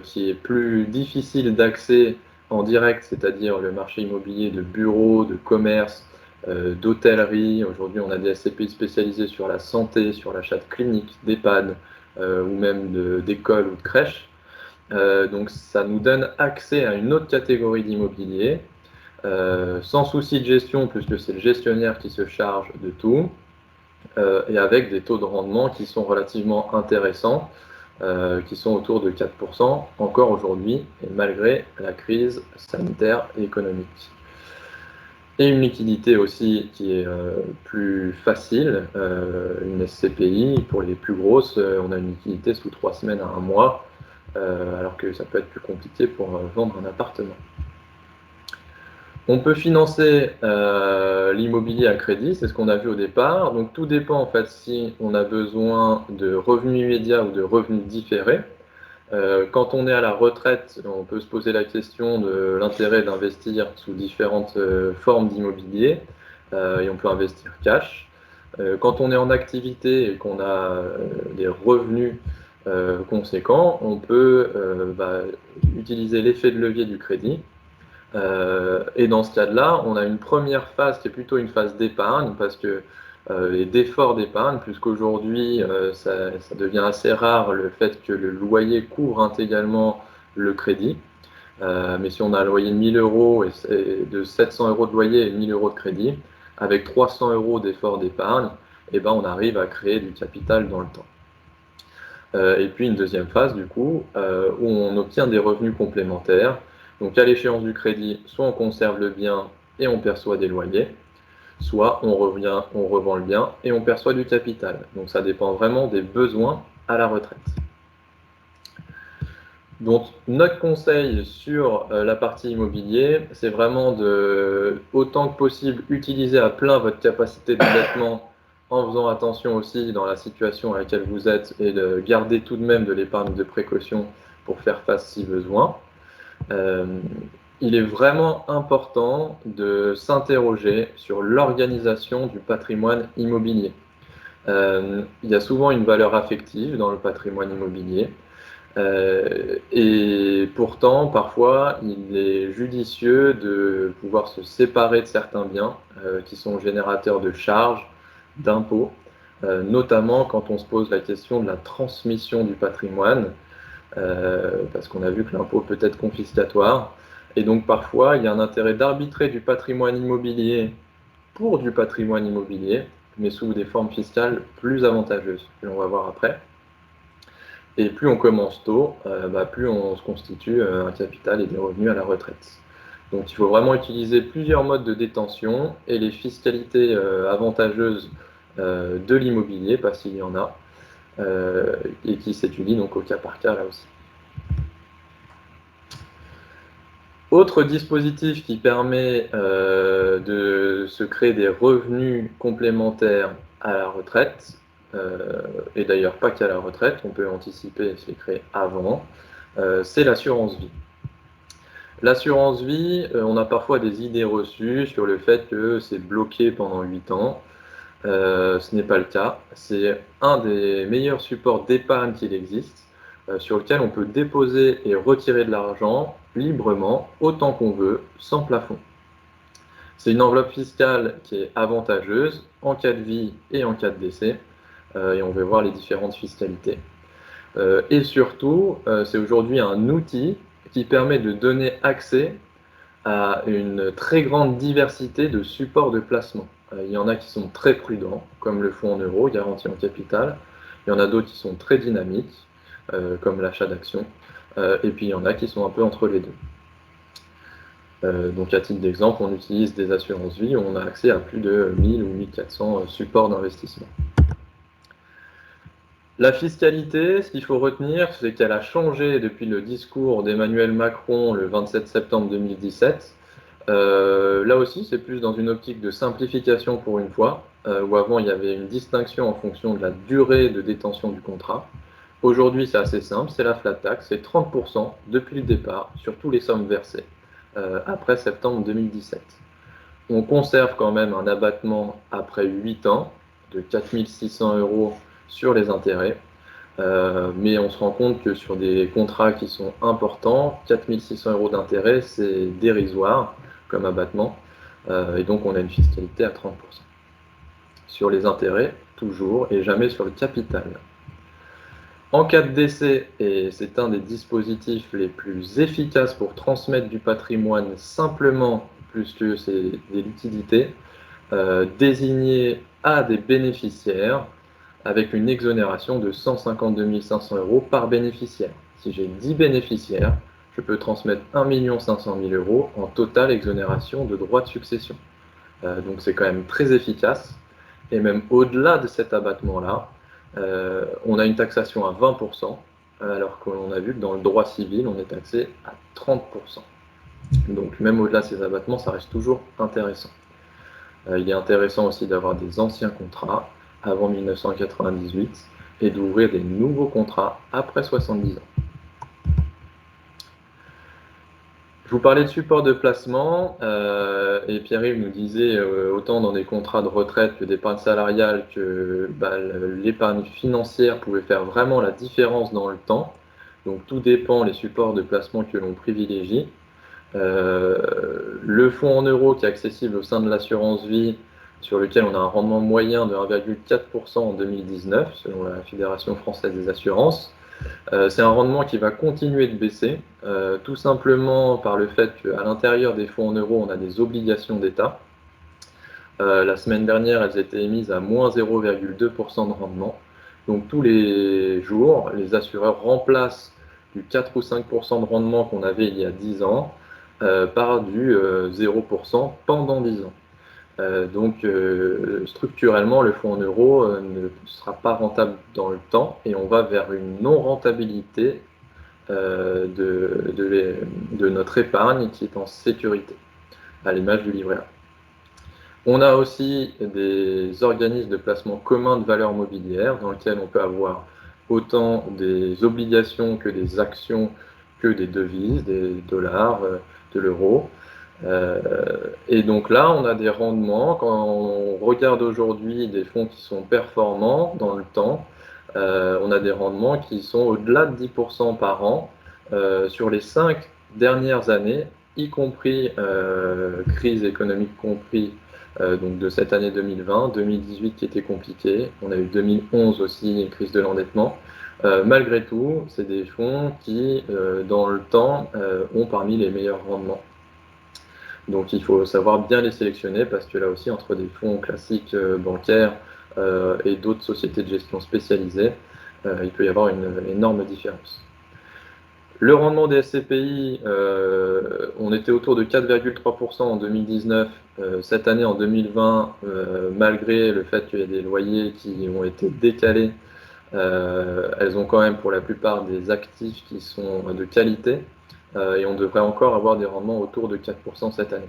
Speaker 2: qui est plus difficile d'accès en direct, c'est-à-dire le marché immobilier de bureaux, de commerce, d'hôtellerie. Aujourd'hui, on a des SCPI spécialisés sur la santé, sur l'achat de cliniques, d'EHPAD ou même d'écoles ou de crèches. Donc, ça nous donne accès à une autre catégorie d'immobilier, sans souci de gestion, puisque c'est le gestionnaire qui se charge de tout, et avec des taux de rendement qui sont relativement intéressants, qui sont autour de 4% encore aujourd'hui, et malgré la crise sanitaire et économique. Et une liquidité aussi qui est plus facile, une SCPI, pour les plus grosses, on a une liquidité sous 3 semaines à 1 mois, alors que ça peut être plus compliqué pour vendre un appartement. On peut financer l'immobilier à crédit, c'est ce qu'on a vu au départ. Donc tout dépend en fait si on a besoin de revenus immédiats ou de revenus différés. Quand on est à la retraite, on peut se poser la question de l'intérêt d'investir sous différentes formes d'immobilier. et on peut investir cash. Quand on est en activité et qu'on a des revenus conséquents, on peut utiliser l'effet de levier du crédit. Et dans ce cas-là, on a une première phase qui est plutôt une phase d'épargne parce que et d'effort d'épargne, puisqu'aujourd'hui ça devient assez rare le fait que le loyer couvre intégralement le crédit. Mais si on a un loyer de 1000 euros et de 700 euros de loyer et 1000 euros de crédit, avec 300 euros d'effort d'épargne, on arrive à créer du capital dans le temps. Et puis une deuxième phase, du coup, où on obtient des revenus complémentaires. Donc à l'échéance du crédit, soit on conserve le bien et on perçoit des loyers, soit on revend le bien et on perçoit du capital. Donc ça dépend vraiment des besoins à la retraite. Donc notre conseil sur la partie immobilier, c'est vraiment de, autant que possible, utiliser à plein votre capacité d'endettement en faisant attention aussi dans la situation à laquelle vous êtes et de garder tout de même de l'épargne de précaution pour faire face si besoin. Il est vraiment important de s'interroger sur l'organisation du patrimoine immobilier. Il y a souvent une valeur affective dans le patrimoine immobilier. Et pourtant, parfois, il est judicieux de pouvoir se séparer de certains biens qui sont générateurs de charges, d'impôts, notamment quand on se pose la question de la transmission du patrimoine, parce qu'on a vu que l'impôt peut être confiscatoire. Et donc parfois, il y a un intérêt d'arbitrer du patrimoine immobilier pour du patrimoine immobilier, mais sous des formes fiscales plus avantageuses, que l'on va voir après. Et plus on commence tôt, plus on se constitue un capital et des revenus à la retraite. Donc il faut vraiment utiliser plusieurs modes de détention et les fiscalités avantageuses de l'immobilier, parce qu'il y en a, et qui s'étudient donc au cas par cas là aussi. Autre dispositif qui permet de se créer des revenus complémentaires à la retraite, et d'ailleurs pas qu'à la retraite, on peut anticiper et se les créer avant, c'est l'assurance vie. L'assurance vie, on a parfois des idées reçues sur le fait que c'est bloqué pendant 8 ans. Ce n'est pas le cas. C'est un des meilleurs supports d'épargne qu'il existe, sur lequel on peut déposer et retirer de l'argent librement, autant qu'on veut, sans plafond. C'est une enveloppe fiscale qui est avantageuse en cas de vie et en cas de décès, et on va voir les différentes fiscalités. Et surtout, c'est aujourd'hui un outil qui permet de donner accès à une très grande diversité de supports de placement. Il y en a qui sont très prudents, comme le fonds en euros, garanti en capital. Il y en a d'autres qui sont très dynamiques, comme l'achat d'actions. Et puis il y en a qui sont un peu entre les deux. Donc à titre d'exemple, on utilise des assurances vie où on a accès à plus de 1000 ou 1400 supports d'investissement. La fiscalité, ce qu'il faut retenir, c'est qu'elle a changé depuis le discours d'Emmanuel Macron le 27 septembre 2017. Là aussi, c'est plus dans une optique de simplification pour une fois, où avant il y avait une distinction en fonction de la durée de détention du contrat. Aujourd'hui, c'est assez simple, c'est la flat tax, c'est 30% depuis le départ sur toutes les sommes versées après septembre 2017. On conserve quand même un abattement après 8 ans de 4600 € sur les intérêts, mais on se rend compte que sur des contrats qui sont importants, 4600 € d'intérêt, c'est dérisoire comme abattement, et donc on a une fiscalité à 30%. Sur les intérêts, toujours, et jamais sur le capital. En cas de décès, et c'est un des dispositifs les plus efficaces pour transmettre du patrimoine simplement, plus que c'est des liquidités, désigné à des bénéficiaires avec une exonération de 152 500 € par bénéficiaire. Si j'ai 10 bénéficiaires, je peux transmettre 1 500 000 € en totale exonération de droits de succession. Donc c'est quand même très efficace. Et même au-delà de cet abattement-là, on a une taxation à 20%, alors qu'on a vu que dans le droit civil, on est taxé à 30%. Donc même au-delà de ces abattements, ça reste toujours intéressant. Il est intéressant aussi d'avoir des anciens contrats avant 1998 et d'ouvrir des nouveaux contrats après 70 ans. Je vous parlais de support de placement et Pierre-Yves nous disait autant dans des contrats de retraite que d'épargne salariale que l'épargne financière pouvait faire vraiment la différence dans le temps. Donc tout dépend les supports de placement que l'on privilégie. Le fonds en euros qui est accessible au sein de l'assurance vie, sur lequel on a un rendement moyen de 1,4% en 2019 selon la Fédération française des assurances. C'est un rendement qui va continuer de baisser, tout simplement par le fait qu'à l'intérieur des fonds en euros, on a des obligations d'État. La semaine dernière, elles étaient émises à moins 0,2% de rendement. Donc tous les jours, les assureurs remplacent du 4 ou 5% de rendement qu'on avait il y a 10 ans par du 0% pendant 10 ans. Donc structurellement, le fonds en euros ne sera pas rentable dans le temps et on va vers une non-rentabilité de notre épargne qui est en sécurité, à l'image du livret A. On a aussi des organismes de placement commun de valeurs mobilières dans lesquels on peut avoir autant des obligations que des actions que des devises, des dollars, de l'euro. Et donc là, on a des rendements, quand on regarde aujourd'hui des fonds qui sont performants dans le temps, on a des rendements qui sont au-delà de 10% par an sur les 5 dernières années, y compris crise économique compris, donc de cette année 2020, 2018 qui était compliqué, on a eu 2011 aussi, une crise de l'endettement. Malgré tout, c'est des fonds qui, dans le temps, ont parmi les meilleurs rendements. Donc il faut savoir bien les sélectionner parce que là aussi, entre des fonds classiques bancaires et d'autres sociétés de gestion spécialisées, il peut y avoir une énorme différence. Le rendement des SCPI, on était autour de 4,3% en 2019. Cette année, en 2020, malgré le fait qu'il y a des loyers qui ont été décalés, elles ont quand même pour la plupart des actifs qui sont de qualité. Et on devrait encore avoir des rendements autour de 4% cette année.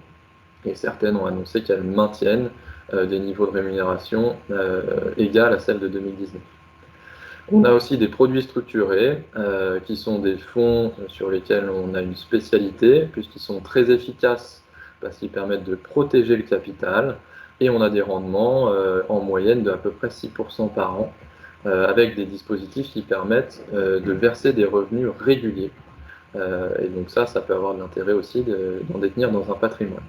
Speaker 2: Et certaines ont annoncé qu'elles maintiennent des niveaux de rémunération égales à celles de 2019. On a aussi des produits structurés qui sont des fonds sur lesquels on a une spécialité puisqu'ils sont très efficaces parce qu'ils permettent de protéger le capital et on a des rendements en moyenne de à peu près 6% par an avec des dispositifs qui permettent de verser des revenus réguliers. Et donc ça peut avoir de l'intérêt aussi d'en détenir dans un patrimoine.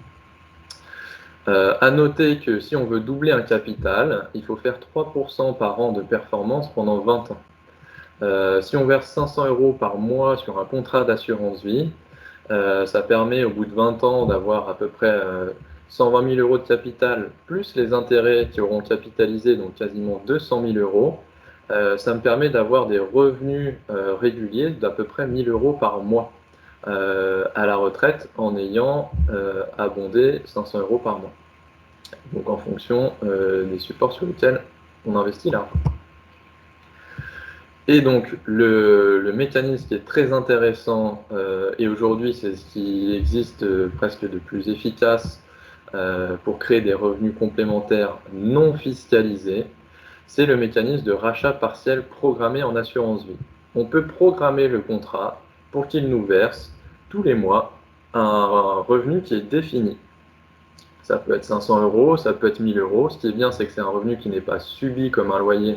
Speaker 2: À noter que si on veut doubler un capital, il faut faire 3% par an de performance pendant 20 ans. Si on verse 500 € par mois sur un contrat d'assurance vie, ça permet au bout de 20 ans d'avoir à peu près 120 000 € de capital, plus les intérêts qui auront capitalisé, donc quasiment 200 000 €. Ça me permet d'avoir des revenus réguliers d'à peu près 1 000 € par mois à la retraite en ayant abondé 500 € par mois. Donc en fonction des supports sur lesquels on investit l'argent. Et donc le mécanisme qui est très intéressant et aujourd'hui c'est ce qui existe presque de plus efficace pour créer des revenus complémentaires non fiscalisés, c'est le mécanisme de rachat partiel programmé en assurance vie. On peut programmer le contrat pour qu'il nous verse tous les mois un revenu qui est défini. Ça peut être 500 €, ça peut être 1 000 €. Ce qui est bien, c'est que c'est un revenu qui n'est pas subi comme un loyer,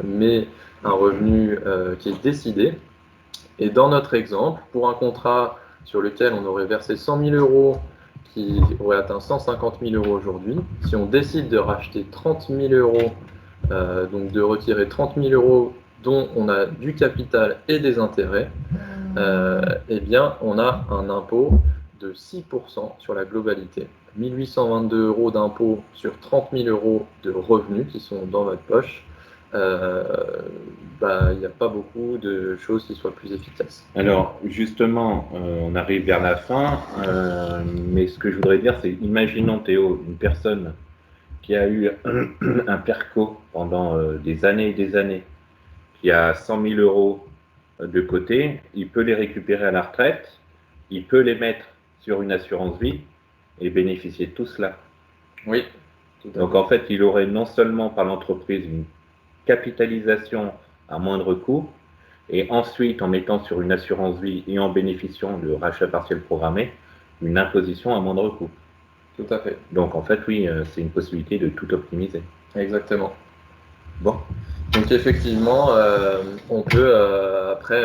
Speaker 2: mais un revenu qui est décidé. Et dans notre exemple, pour un contrat sur lequel on aurait versé 100 000 € qui aurait atteint 150 000 € aujourd'hui, si on décide de racheter 30 000 €, donc de retirer 30 000 € dont on a du capital et des intérêts, eh bien on a un impôt de 6% sur la globalité. 1 822 € d'impôt sur 30 000 € de revenus qui sont dans votre poche. Il n'y a pas beaucoup de choses qui soient plus efficaces.
Speaker 3: Alors, justement, on arrive vers la fin, mais ce que je voudrais dire, c'est, imaginons Théo, une personne qui a eu un PERCO pendant des années et des années, qui a 100 000 € de côté, il peut les récupérer à la retraite, il peut les mettre sur une assurance vie et bénéficier de tout cela.
Speaker 2: Oui.
Speaker 3: Donc en fait, il aurait non seulement par l'entreprise une capitalisation à moindre coût, et ensuite en mettant sur une assurance vie et en bénéficiant de rachat partiel programmé, une imposition à moindre coût.
Speaker 2: Tout à fait.
Speaker 3: Donc en fait, oui, c'est une possibilité de tout optimiser.
Speaker 2: Exactement.
Speaker 3: Bon.
Speaker 2: Donc effectivement, on peut après,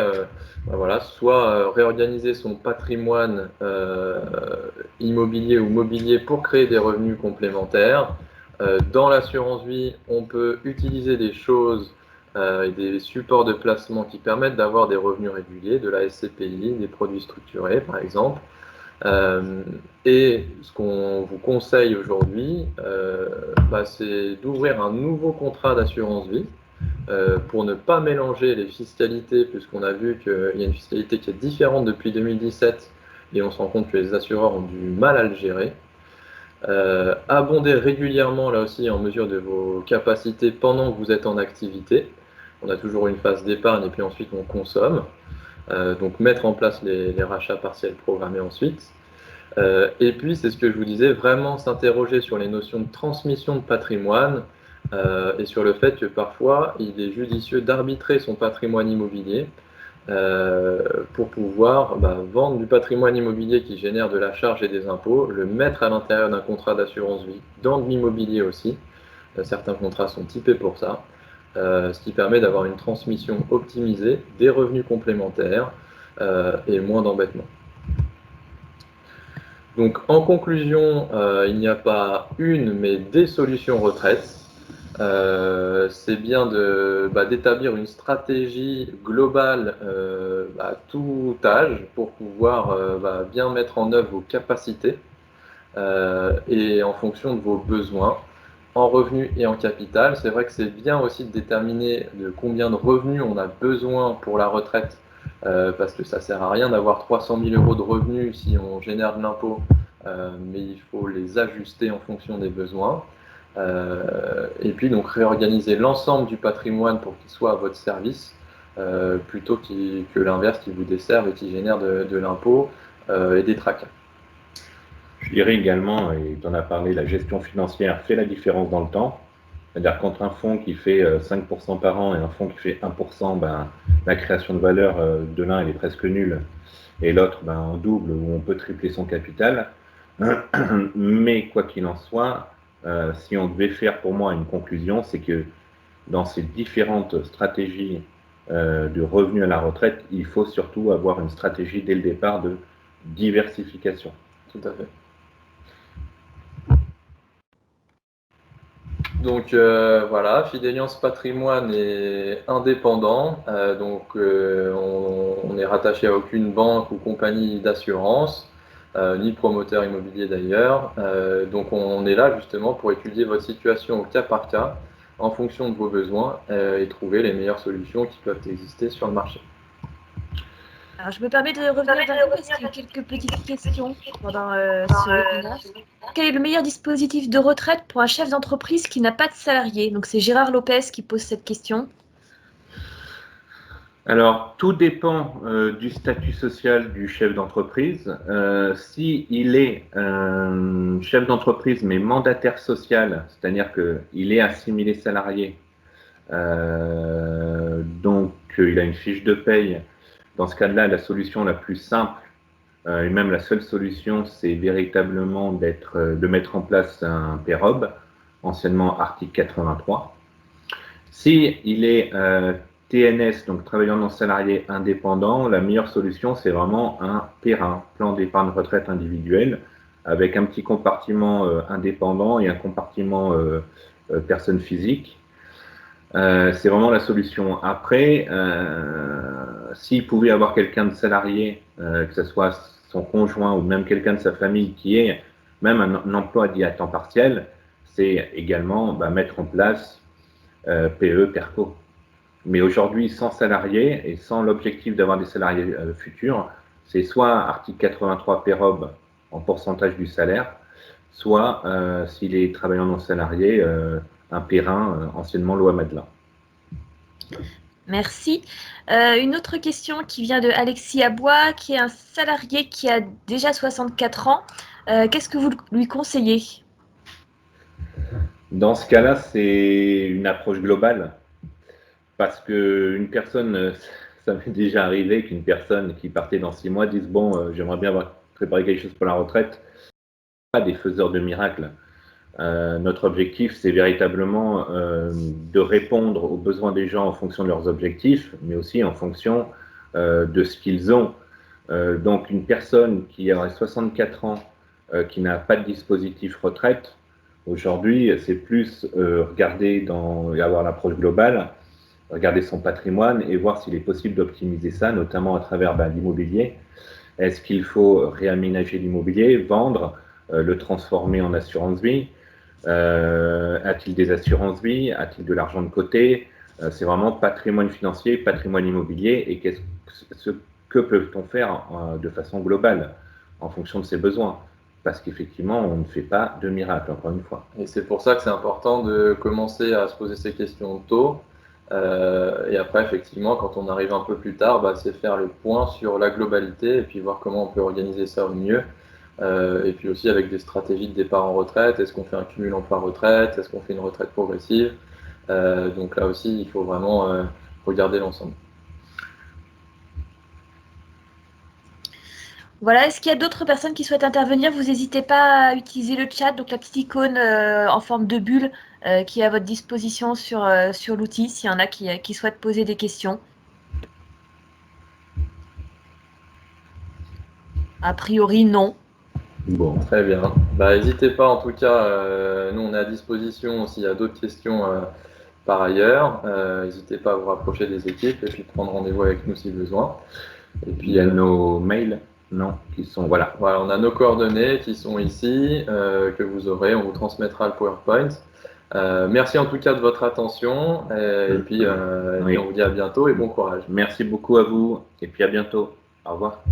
Speaker 2: voilà, soit réorganiser son patrimoine immobilier ou mobilier pour créer des revenus complémentaires. Dans l'assurance vie, on peut utiliser des choses et des supports de placement qui permettent d'avoir des revenus réguliers, de la SCPI, des produits structurés par exemple. Et ce qu'on vous conseille aujourd'hui, c'est d'ouvrir un nouveau contrat d'assurance vie pour ne pas mélanger les fiscalités, puisqu'on a vu qu'il y a une fiscalité qui est différente depuis 2017 et on se rend compte que les assureurs ont du mal à le gérer. Abonder régulièrement, là aussi, en mesure de vos capacités pendant que vous êtes en activité. On a toujours une phase d'épargne et puis ensuite on consomme. Donc mettre en place les rachats partiels programmés ensuite. Et puis, c'est ce que je vous disais, vraiment s'interroger sur les notions de transmission de patrimoine et sur le fait que parfois, il est judicieux d'arbitrer son patrimoine immobilier pour pouvoir vendre du patrimoine immobilier qui génère de la charge et des impôts, le mettre à l'intérieur d'un contrat d'assurance vie, dans de l'immobilier aussi. Certains contrats sont typés pour ça, ce qui permet d'avoir une transmission optimisée, des revenus complémentaires et moins d'embêtements. Donc en conclusion, il n'y a pas une mais des solutions retraite. C'est bien d'établir une stratégie globale à tout âge pour pouvoir bien mettre en œuvre vos capacités et en fonction de vos besoins en revenus et en capital. C'est vrai que c'est bien aussi de déterminer de combien de revenus on a besoin pour la retraite parce que ça ne sert à rien d'avoir 300 000 € de revenus si on génère de l'impôt, mais il faut les ajuster en fonction des besoins. Et puis donc réorganiser l'ensemble du patrimoine pour qu'il soit à votre service, plutôt que l'inverse qui vous desserve et qui génère de l'impôt et des tracas.
Speaker 3: Je dirais également, et tu en as parlé, la gestion financière fait la différence dans le temps. C'est-à-dire qu'entre un fonds qui fait 5% par an et un fonds qui fait 1%, la création de valeur de l'un elle est presque nulle, et l'autre en double où on peut tripler son capital. Mais quoi qu'il en soit, si on devait faire pour moi une conclusion, c'est que dans ces différentes stratégies de revenus à la retraite, il faut surtout avoir une stratégie dès le départ de diversification.
Speaker 2: Tout à fait. Donc voilà, Fideliance Patrimoine est indépendant, on n'est rattaché à aucune banque ou compagnie d'assurance, ni promoteur immobilier d'ailleurs. Donc on est là justement pour étudier votre situation au cas par cas, en fonction de vos besoins, et trouver les meilleures solutions qui peuvent exister sur le marché.
Speaker 4: Alors, je me permets de revenir vers vous parce qu'il y a quelques petites questions pendant ce webinaire. Quel est le meilleur dispositif de retraite pour un chef d'entreprise qui n'a pas de salarié? Donc, c'est Gérard Lopez qui pose cette question.
Speaker 3: Alors, tout dépend du statut social du chef d'entreprise. S'il est chef d'entreprise mais mandataire social, c'est-à-dire qu'il est assimilé salarié, donc il a une fiche de paye, dans ce cas-là, la solution la plus simple, et même la seule solution, c'est véritablement de mettre en place un PEROB, anciennement article 83. S'il est TNS, donc travailleur non salarié indépendant, la meilleure solution, c'est vraiment un PERIN, plan d'épargne retraite individuel, avec un petit compartiment indépendant et un compartiment personne physique. C'est vraiment la solution. Après, s'il pouvait avoir quelqu'un de salarié, que ce soit son conjoint ou même quelqu'un de sa famille qui ait même un emploi dit à temps partiel, c'est également mettre en place PE, PERCO. Mais aujourd'hui, sans salariés et sans l'objectif d'avoir des salariés futurs, c'est soit article 83 PEROB en pourcentage du salaire, soit, s'il est travailleur non salarié, un PERIN, anciennement loi Madelin.
Speaker 4: Merci. Une autre question qui vient de Alexis Abois, qui est un salarié qui a déjà 64 ans. Qu'est-ce que vous lui conseillez?
Speaker 3: Dans ce cas-là, c'est une approche globale. Parce qu'une personne ça m'est déjà arrivé qu'une personne qui partait dans 6 mois dise bon, j'aimerais bien avoir préparé quelque chose pour la retraite. Pas des faiseurs de miracles. Notre objectif, c'est véritablement de répondre aux besoins des gens en fonction de leurs objectifs, mais aussi en fonction de ce qu'ils ont. Donc, une personne qui aurait 64 ans, qui n'a pas de dispositif retraite, aujourd'hui, c'est plus regarder et avoir l'approche globale, regarder son patrimoine et voir s'il est possible d'optimiser ça, notamment à travers l'immobilier. Est-ce qu'il faut réaménager l'immobilier, vendre, le transformer en assurance vie? A-t-il des assurances vie? A-t-il de l'argent de côté? C'est vraiment patrimoine financier, patrimoine immobilier, et ce que peut-on faire de façon globale en fonction de ses besoins? Parce qu'effectivement, on ne fait pas de miracle, encore une fois.
Speaker 2: Et c'est pour ça que c'est important de commencer à se poser ces questions tôt. Et après, effectivement, quand on arrive un peu plus tard, c'est faire le point sur la globalité et puis voir comment on peut organiser ça au mieux. Et puis aussi avec des stratégies de départ en retraite. Est-ce qu'on fait un cumul emploi-retraite? Est-ce qu'on fait une retraite progressive? Donc là aussi, il faut vraiment regarder l'ensemble.
Speaker 4: Voilà, est-ce qu'il y a d'autres personnes qui souhaitent intervenir? Vous n'hésitez pas à utiliser le chat, donc la petite icône en forme de bulle qui est à votre disposition sur l'outil, s'il y en a qui souhaitent poser des questions. A priori, non.
Speaker 2: Bon, très bien. N'hésitez pas, en tout cas, nous on est à disposition s'il y a d'autres questions par ailleurs. N'hésitez pas à vous rapprocher des équipes et puis prendre rendez-vous avec nous si besoin.
Speaker 3: Et puis il y a nos mails, qui sont, voilà.
Speaker 2: Voilà, on a nos coordonnées qui sont ici, que vous aurez, on vous transmettra le PowerPoint. Merci en tout cas de votre attention et puis on vous dit à bientôt et bon courage.
Speaker 3: Merci beaucoup à vous et puis à bientôt. Au revoir.